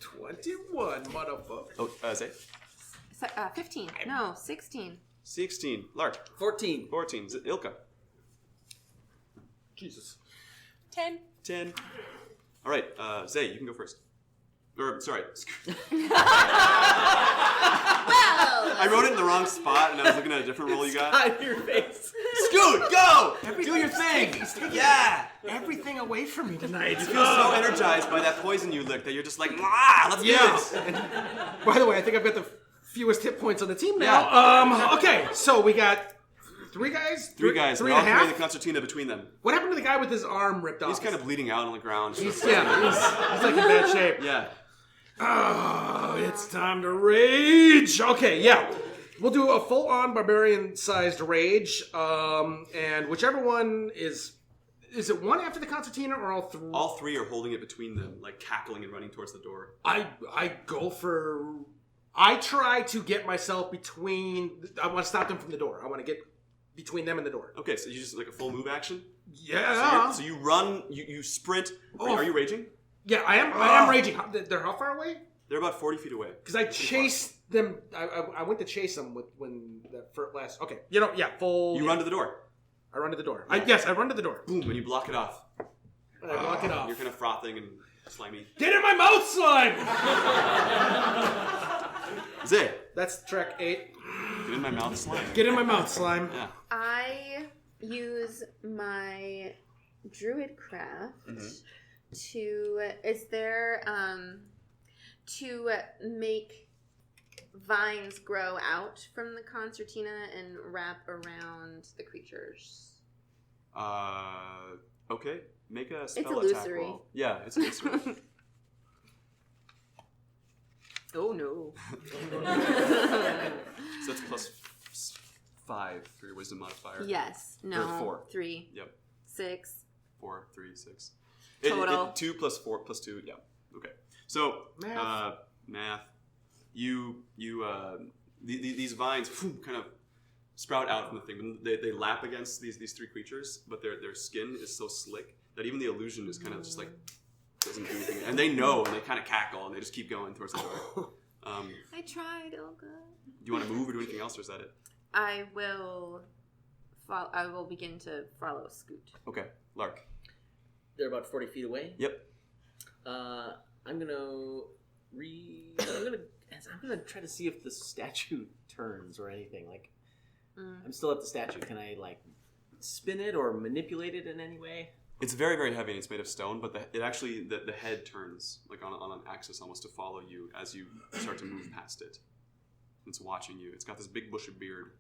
21, motherfucker. Oh, Zay? 15. No, 16. 16. Lark. 14. 14. Ilka. Jesus. 10. 10. All right, Zay, you can go first. Or, sorry. I wrote it in the wrong spot, and I was looking at a different roll you got. On your face. Scoot, go! Do your thing! Yeah! Everything away from me tonight. You feel so energized by that poison you licked that you're just like, let's do this! And, by the way, I think I've got the fewest hit points on the team now. Okay, so we got three guys? Three guys, Three and and all a three half? of the concertina between them. What happened to the guy with his arm ripped off? He's kind of bleeding out on the ground. He's like in bad shape. Yeah. Oh, it's time to rage. Okay, yeah. We'll do a full-on barbarian-sized rage, and whichever one is it one after the concertina or all three? All three are holding it between them, like cackling and running towards the door. I go for... I try to get myself between... I want to stop them from the door. I want to get between them and the door. Okay, so you just like a full move action? Yeah. So you run, you sprint. Oh. Are you raging? Yeah, I am raging. They're how far away? They're about 40 feet away. Because I chased them. I went to chase them when the first last. Okay, full. You run to the door. I run to the door. Yes, I run to the door. Boom, and you block it off. And I block it off. You're kind of frothing and slimy. Get in my mouth, slime! Zay, That's track 8. get in my mouth, slime. Get in my mouth, slime. Yeah. I use my druid craft to make vines grow out from the concertina and wrap around the creatures. Okay. Make a spell It's attack illusory. roll. Yeah, it's illusory. Oh no. So that's plus 5 for your wisdom modifier. Yes. No. Or 4. 3. Yep. 6. 4, 3, 6. Total. 2 plus 4 plus 2. Yeah. Okay. So math. These vines kind of sprout out from the thing. They lap against these three creatures, but their skin is so slick that even the illusion is kind of just like doesn't do anything. And they know, and they kind of cackle, and they just keep going towards the door. I tried. Oh god. Do you want to move or do anything else, or is that it? I will begin to follow Scoot. Okay, Lark. They're about 40 feet away. Yep. I'm gonna try to see if the statue turns or anything. Like, I'm still at the statue. Can I like spin it or manipulate it in any way? It's very, very heavy and it's made of stone, but the head turns like on an axis almost to follow you as you start to move past it. It's watching you. It's got this big bushy beard.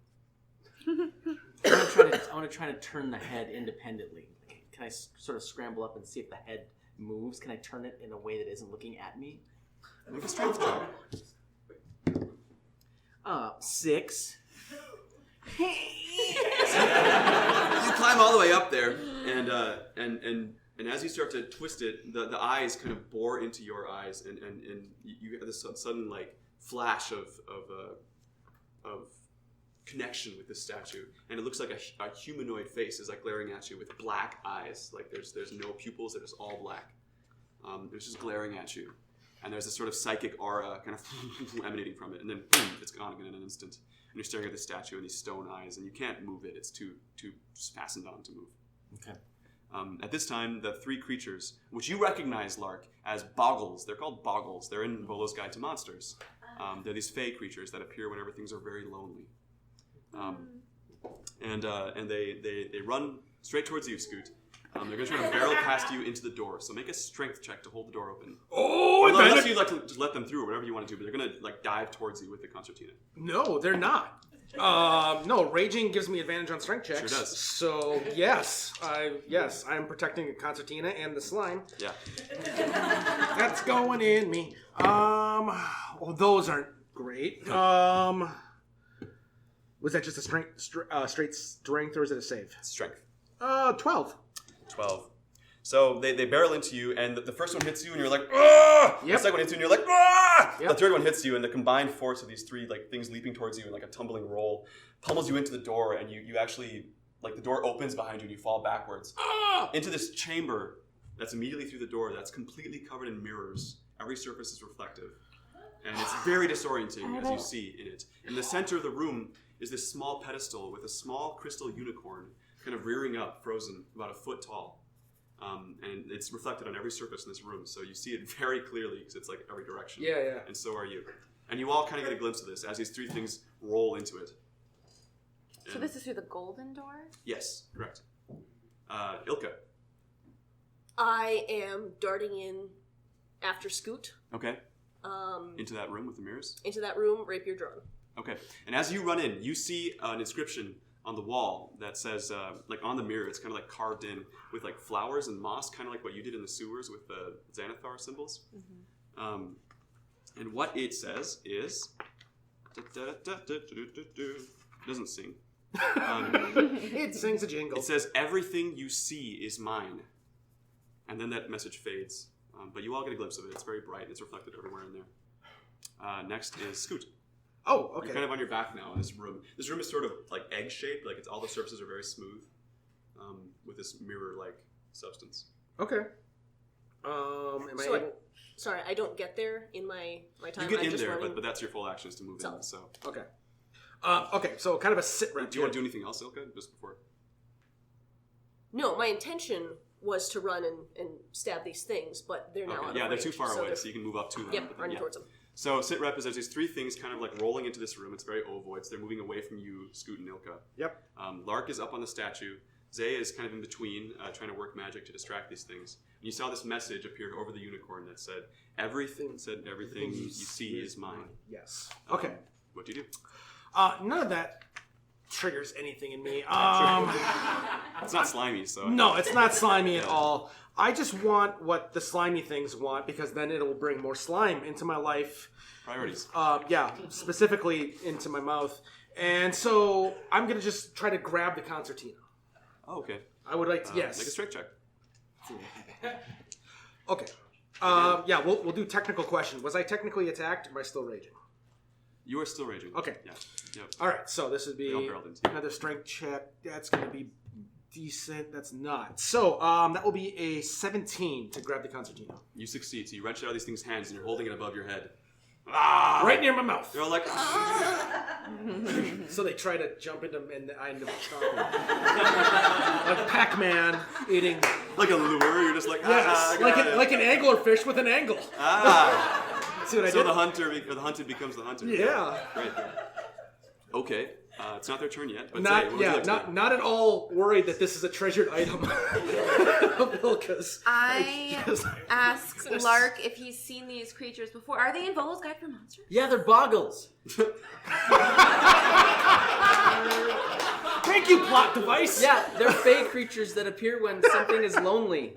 I want to try to turn the head independently. Can I sort of scramble up and see if the head moves? Can I turn it in a way that isn't looking at me? Make a strength check. 6. You climb all the way up there, and as you start to twist it, the eyes kind of bore into your eyes, and you get this sudden like flash of connection with this statue, and it looks like a humanoid face is like glaring at you with black eyes. Like there's no pupils; they're just all black. It's just glaring at you, and there's this sort of psychic aura kind of emanating from it, and then boom, it's gone again in an instant. And you're staring at the statue and these stone eyes, and you can't move it. It's too fastened on to move. Okay. At this time, the three creatures, which you recognize, Lark, as boggles. They're called boggles. They're in Volo's Guide to Monsters. They're these fey creatures that appear whenever things are very lonely. And they run straight towards you, Scoot. They're going to try to barrel past you into the door. So make a strength check to hold the door open. Oh, unless you'd like to just let them through or whatever you want to do, but they're going to like dive towards you with the concertina. No, they're not. No, raging gives me advantage on strength checks. Sure does. So I'm protecting the concertina and the slime. Yeah. That's going in me. Those aren't great. Was that just a straight strength, or is it a save? Strength. 12. 12. So they barrel into you, and the first one hits you, and you're like, ah! Yep. The second one hits you, and you're like, ah! Yep. The third one hits you, and the combined force of these three like things leaping towards you in like a tumbling roll pummels you into the door, and you actually, like the door opens behind you, and you fall backwards into this chamber that's immediately through the door that's completely covered in mirrors. Every surface is reflective. And it's very disorienting as you see in it. In the center of the room is this small pedestal with a small crystal unicorn kind of rearing up, frozen, about a foot tall. And it's reflected on every surface in this room, so you see it very clearly because it's like every direction. Yeah. And so are you. And you all kind of get a glimpse of this as these three things roll into it. So this is through the golden door? Yes, correct. Ilka. I am darting in after Scoot. Okay. Into that room with the mirrors? Into that room, rapier drawn. Okay. And as you run in, you see an inscription on the wall that says, like on the mirror, it's kind of like carved in with like flowers and moss, kind of like what you did in the sewers with the Xanathar symbols. Mm-hmm. And what it says is, it doesn't sing. It sings a jingle. It says, everything you see is mine. And then that message fades. But you all get a glimpse of it. It's very bright. It's reflected everywhere in there. Next is Scoot. Oh, okay. You're kind of on your back now in this room. This room is sort of like egg-shaped. Like all the surfaces are very smooth with this mirror-like substance. Okay. Sorry, I don't get there in my time. You get I'm in just there, running. but that's your full action is to move in. So. Okay. Okay, so kind of a sit rep. Do you want to do anything else, Ilka, just before? No, my intention was to run and stab these things, but they're now out of they're range, too far so away, they're- so you can move up to them. Yep, but then, running towards them. So sit rep is there's these three things kind of like rolling into this room. It's very ovoid. They're moving away from you, Scoot and Ilka. Yep. Lark is up on the statue. Zay is kind of in between, trying to work magic to distract these things. And you saw this message appear over the unicorn that said, everything you see is mine. Yes. Okay. What do you do? None of that triggers anything in me. It's not slimy, so... No, it's not slimy at all. I just want what the slimy things want, because then it'll bring more slime into my life. Priorities. Specifically into my mouth. And so I'm going to just try to grab the concertina. Oh, okay. I would like to, yes. Make a strength check. Okay. We'll do technical question. Was I technically attacked, or am I still raging? You are still raging. Okay. Yeah. Yep. All right, so this would be They all barreled into you. another strength check. That's going to be decent. That's not. So that will be a 17 to grab the concertina. You succeed. So you wrench it out of these things' hands and you're holding it above your head. Right near my mouth. They're all like... So they try to jump into, and I end up chomping. Like Pac-Man eating. like a lure. You're just like... Yes, like an anglerfish with an angle. See what I So did? the hunted becomes the hunter. Yeah. Great. Okay. It's not their turn yet. But Zay, Not what would you like to do? not at all worried that this is a treasured item of Ilka's. I Yes. ask Lark if he's seen these creatures before. Are they in Volo's Guide for Monsters? Yeah, they're boggles. Thank you, plot device. Yeah, they're fey creatures that appear when something is lonely.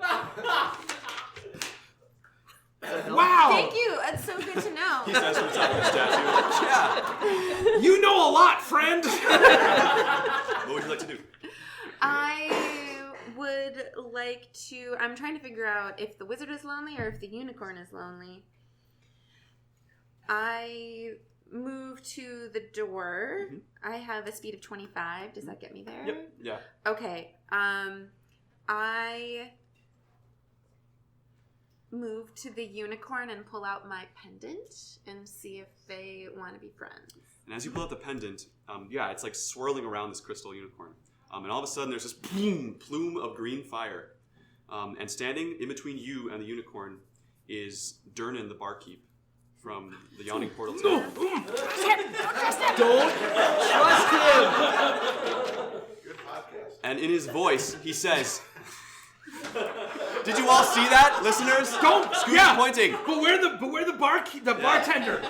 Wow. Thank you. That's so good to know. He says from the top of the statue, like, yeah. You know a lot, friend. What would you like to do? I would like to... I'm trying to figure out if the wizard is lonely or if the unicorn is lonely. I move to the door. Mm-hmm. I have a speed of 25. Does that get me there? Yep. Yeah. Okay. I move to the unicorn and pull out my pendant and see if they want to be friends. And as you pull out the pendant, it's like swirling around this crystal unicorn. And all of a sudden, there's this plume of green fire And standing in between you and the unicorn is Durnan the barkeep from the Yawning Portal Tavern. Don't trust him. Good podcast. And in his voice, he says, "Did you all see that, listeners? Don't. Scooter's pointing. But where the bartender?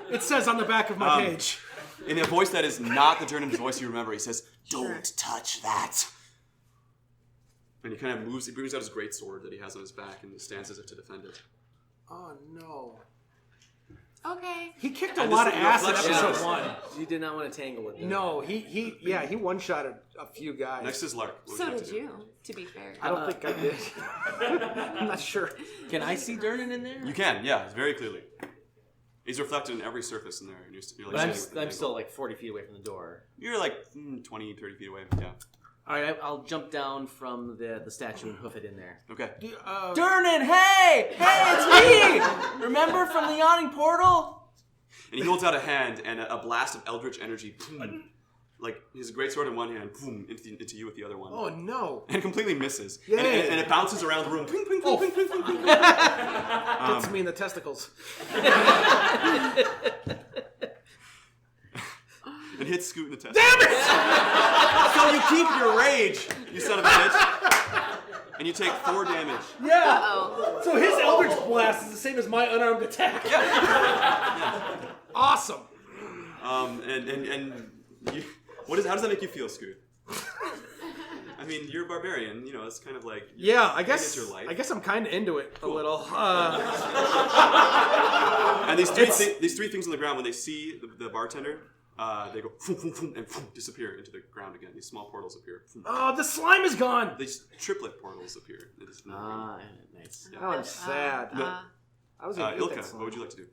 It says on the back of my page. In a voice that is not the Durnin's voice you remember, he says, "Don't touch that." And he kind of moves. He brings out his great sword that he has on his back and stands as if to defend it. Oh no. Okay. He kicked a And lot this of is ass in reflection of episode this. 1. You did not want to tangle with him. No, he one-shotted a few guys. Next is Lark. What would So like did to do? you, to be fair. I don't think I did. I'm not sure. Can I see Durnan in there? You can, yeah, very clearly. He's reflected in every surface in there. And you're like But standing with an I'm angle. still like 40 feet away from the door. You're like 20, 30 feet away. Yeah. All right, I'll jump down from the statue and hoof it in there. Okay. Durnan, hey! Hey, it's me! Remember from the Yawning Portal? And he holds out a hand, and a blast of eldritch energy, boom, like his great sword in one hand, boom, into you with the other one. Oh no. And completely misses. Yay. And it bounces around the room. Ping, ping, ping, ping, ping, ping, ping. Hits me in the testicles. It hits Scoot in the test. Damn it! So you keep your rage, you son of a bitch. And you take 4 damage. Yeah. Oh. So his Eldritch Blast is the same as my unarmed attack. Awesome. And you, how does that make you feel, Scoot? I mean, you're a barbarian. You know, it's kind of like Yeah, I it's guess. your life. I guess I'm kind of into it a little. And these three things on the ground, when they see the bartender, they go boom, boom, boom, and boom, disappear into the ground again. These small portals appear. Oh, the slime is gone. These triplet portals appear. It is not- Nice. Now I'm sad. I was gonna eat Ilka, that what slime. would you like to do?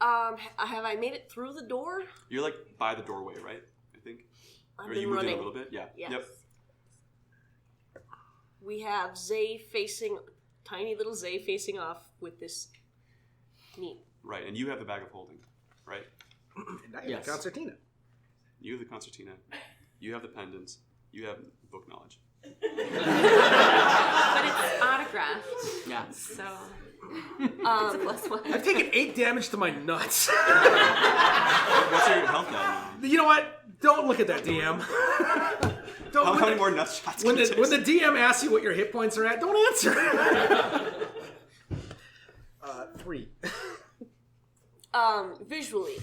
Have I made it through the door? You're like by the doorway, right? I think. I've Or been you moved in running. a little bit? Yeah. Yes. Yep. We have tiny little Zay facing off with this meat. Right, and you have the bag of holding, right? And I have Yes. a concertina. You have the concertina. You have the pendants. You have book knowledge. But it's autographed, Yeah. so it's a +1. I've taken 8 damage to my nuts. What's your health now? You know what? Don't look at that, DM. Don't. How when many the- more nut shots When can the, you when the take? DM asks you what your hit points are at, don't answer. 3. Visually,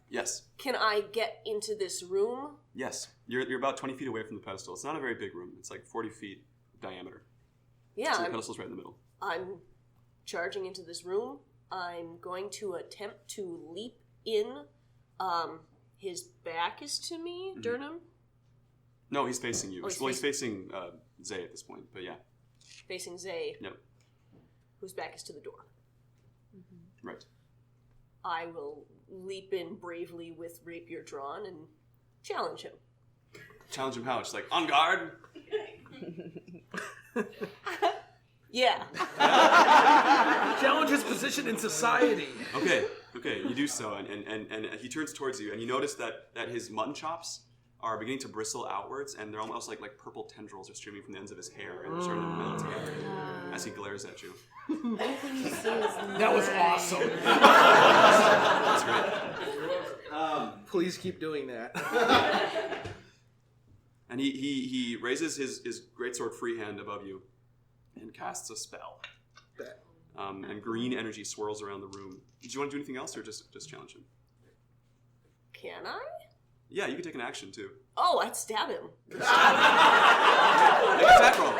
Yes. can I get into this room? Yes. You're about 20 feet away from the pedestal. It's not a very big room. It's like 40 feet diameter. Yeah, So the pedestal's right in the middle. I'm charging into this room. I'm going to attempt to leap in. His back is to me, Durnan, No, he's facing you. Oh, he's Well, he's facing Zay at this point, but yeah. facing Zay, Yep. whose back is to the door. Right. I will leap in bravely with rapier drawn and challenge him. Challenge him how? Just like, on guard! Yeah. Challenge his position in society. Okay, you do so, and he turns towards you, and you notice that his mutton chops are beginning to bristle outwards, and they're almost like purple tendrils are streaming from the ends of his hair, and they're starting to melt as he glares at you. That was awesome. That's great. Please keep doing that. And he raises his greatsword freehand above you and casts a spell. And green energy swirls around the room. Did you want to do anything else, or just challenge him? Can I? Yeah, you can take an action too. Oh, I'd stab him. Make an attack roll.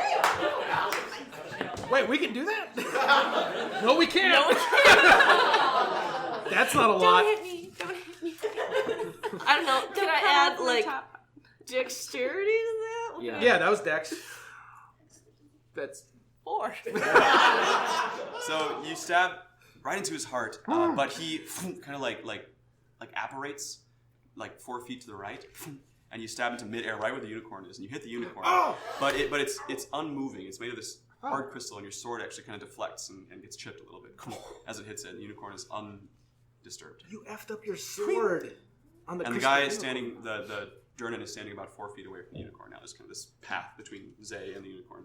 Wait, we can do that? No, we can't. No, That's not a Don't lot. hit me. Don't hit me. I don't know. Can Don't I come add up from the like top. dexterity to that? Yeah. Yeah, that was Dex. That's 4. So you stab right into his heart, but he kind of like apparates like 4 feet to the right, and you stab into midair right where the unicorn is, and you hit the unicorn. But it's unmoving. It's made of this hard crystal, and your sword actually kind of deflects and gets chipped a little bit as it hits it. And the unicorn is undisturbed. you effed up your sword on the. And the crystal guy is unicorn. standing, the Durnan is standing about 4 feet away from the unicorn now. There's kind of this path between Zay and the unicorn.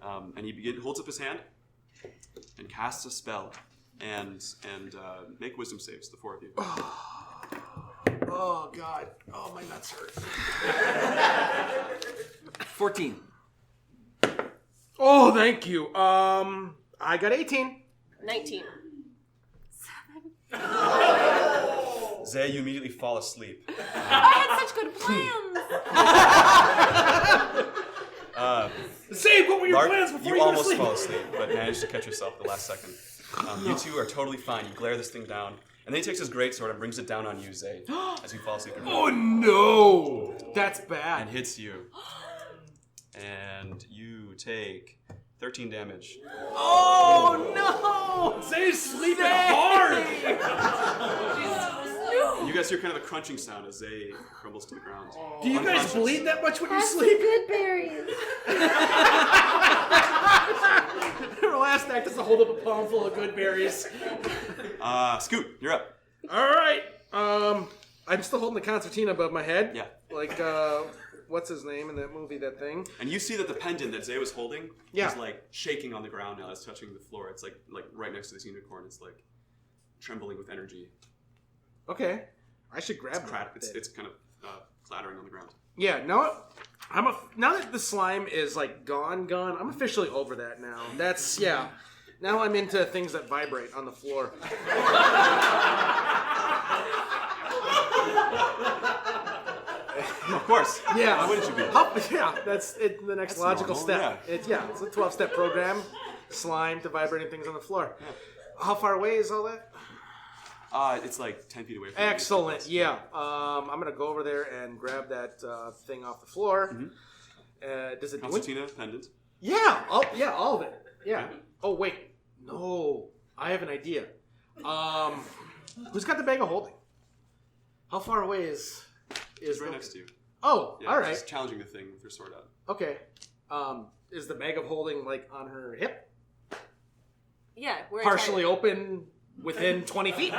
And he holds up his hand and casts a spell and make wisdom saves, the 4 of you. Oh, God. Oh, my nuts hurt. 14. Oh, thank you. I got 18. 19. Zay, you immediately fall asleep. I had such good plans. Say, what were your Lark, plans before you you went to almost sleep? fall asleep, but managed to catch yourself at the last second. You two are totally fine. You glare this thing down, and then he takes his greatsword and brings it down on you, Zay, as you fall asleep. Oh, no. That's bad. And hits you. And you take 13 damage. Oh, no. Zay's sleeping hard. You guys hear kind of a crunching sound as Zay crumbles to the ground. Do you guys bleed that much when you That's the sleep? good berries. Her last act is to hold up a palm full of good berries. Scoot, you're up. All right. I'm still holding the concertina above my head. Yeah. Like, what's his name in that movie, that thing? And you see that the pendant that Zay was holding Yeah. is like shaking on the ground now. It's touching the floor. It's like right next to this unicorn. It's like trembling with energy. Okay. I should grab It's kind of clattering on the ground. Yeah, now that the slime is like gone, I'm officially over that now. That's, yeah. Now I'm into things that vibrate on the floor. Of course. Yeah. Why wouldn't you be? Yeah, that's it, the next That's logical normal, step. It's a 12-step program. Slime to vibrating things on the floor. Yeah. How far away is all that? It's like 10 feet away from you. Excellent. Yeah. I'm gonna go over there and grab that thing off the floor. Mm-hmm. Does it do it? Concertina, pendant. Yeah. All of it. Yeah. Oh wait. No. I have an idea. Who's got the bag of holding? How far away is right next to you. Oh, Yeah, all right. Just challenging the thing with your sword out. Okay. Is the bag of holding like on her hip? Yeah, we're Partially open within 20 feet.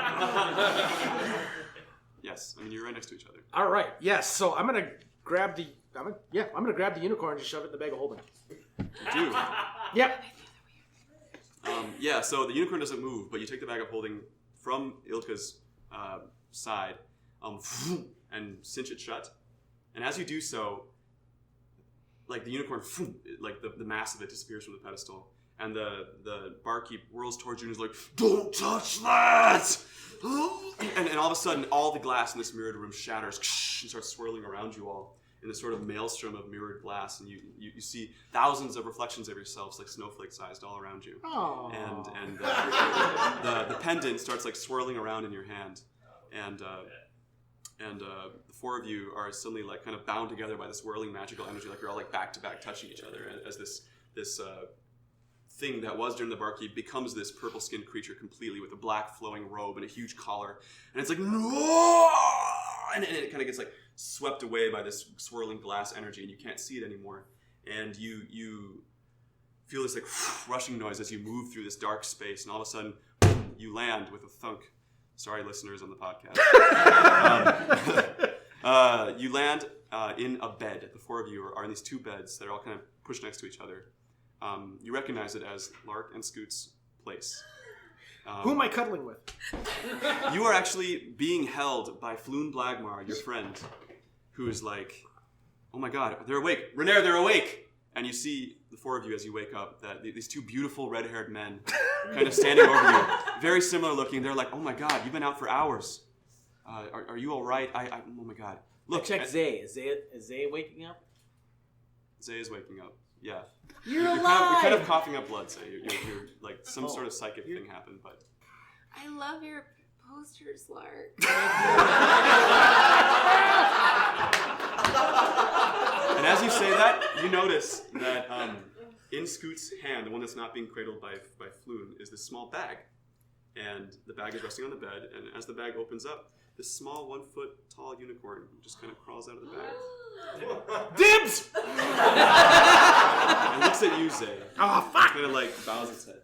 Yes, I mean you're right next to each other. All right. Yes. So I'm gonna grab the. I'm gonna grab the unicorn and just shove it in the bag of holding. You do. Yep. Yeah. So the unicorn doesn't move, but you take the bag of holding from Ilka's side, and cinch it shut. And as you do so, like the unicorn, like the mass of it disappears from the pedestal. And the barkeep whirls towards you and is like, "Don't touch that!" And all of a sudden, all the glass in this mirrored room shatters and starts swirling around you all in this sort of maelstrom of mirrored glass. And you see thousands of reflections of yourselves, like snowflake-sized, all around you. Aww. And the pendant starts like swirling around in your hand. And the 4 of you are suddenly like kind of bound together by this whirling magical energy, like you're all like back to back touching each other as this thing that was during the barkeep becomes this purple-skinned creature completely with a black flowing robe and a huge collar, and it's like no, and it kind of gets like swept away by this swirling glass energy, and you can't see it anymore, and you feel this like rushing noise as you move through this dark space, and all of a sudden you land with a thunk. Sorry, listeners on the podcast. You land in a bed. The 4 of you are in these 2 beds that are all kind of pushed next to each other. You recognize it as Lark and Scoot's place. Who am I cuddling with? You are actually being held by Floon Blagmar, your friend, who is like, "Oh my god, they're awake. Renair, they're awake!" And you see the 4 of you as you wake up, that these 2 beautiful red-haired men kind of standing over you, very similar looking. They're like, "Oh my god, you've been out for hours. Are you all right? Oh my god. Look, Check Zay. Is Zay waking up? Zay is waking up. Yeah. You're You're alive. kind of coughing up blood, Zay. You're like some sort of psychic thing happened, but I love your posters, Lark. And as you say that, you notice that in Scoot's hand, the one that's not being cradled by Floon, is this small bag. And the bag is resting on the bed, and as the bag opens up, this small 1-foot-tall unicorn just kind of crawls out of the bag. Dibs! And looks at you, Zay. Oh, fuck! Kind of like bows its head.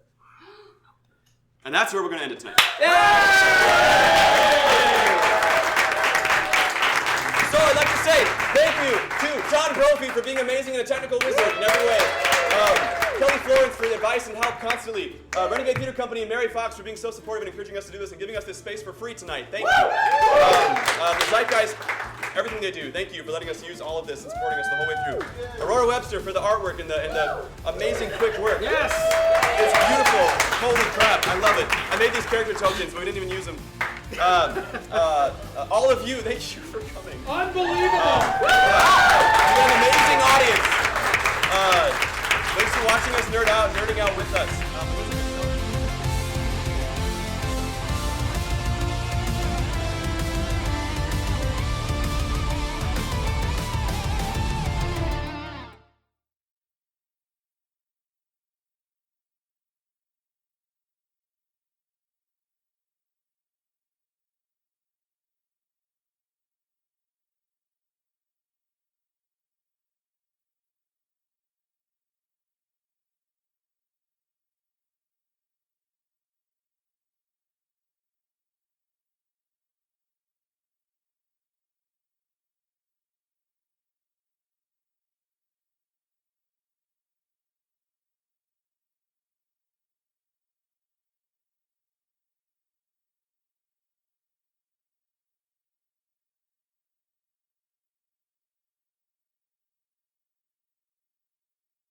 And that's where we're going to end it tonight. So I'd like to say thank you to John Brophy for being amazing and a technical wizard in every way. Kelly Florence for the advice and help constantly. Renegade Theater Company and Mary Fox for being so supportive and encouraging us to do this and giving us this space for free tonight. Thank you. The Zeitgeist, everything they do. Thank you for letting us use all of this and supporting us the whole way through. Aurora Webster for the artwork and the amazing quick work. Yes! It's beautiful. Holy crap, I love it. I made these character tokens, but we didn't even use them. All of you, thank you for coming. Unbelievable! You're an amazing audience. Thanks for watching us nerding out with us.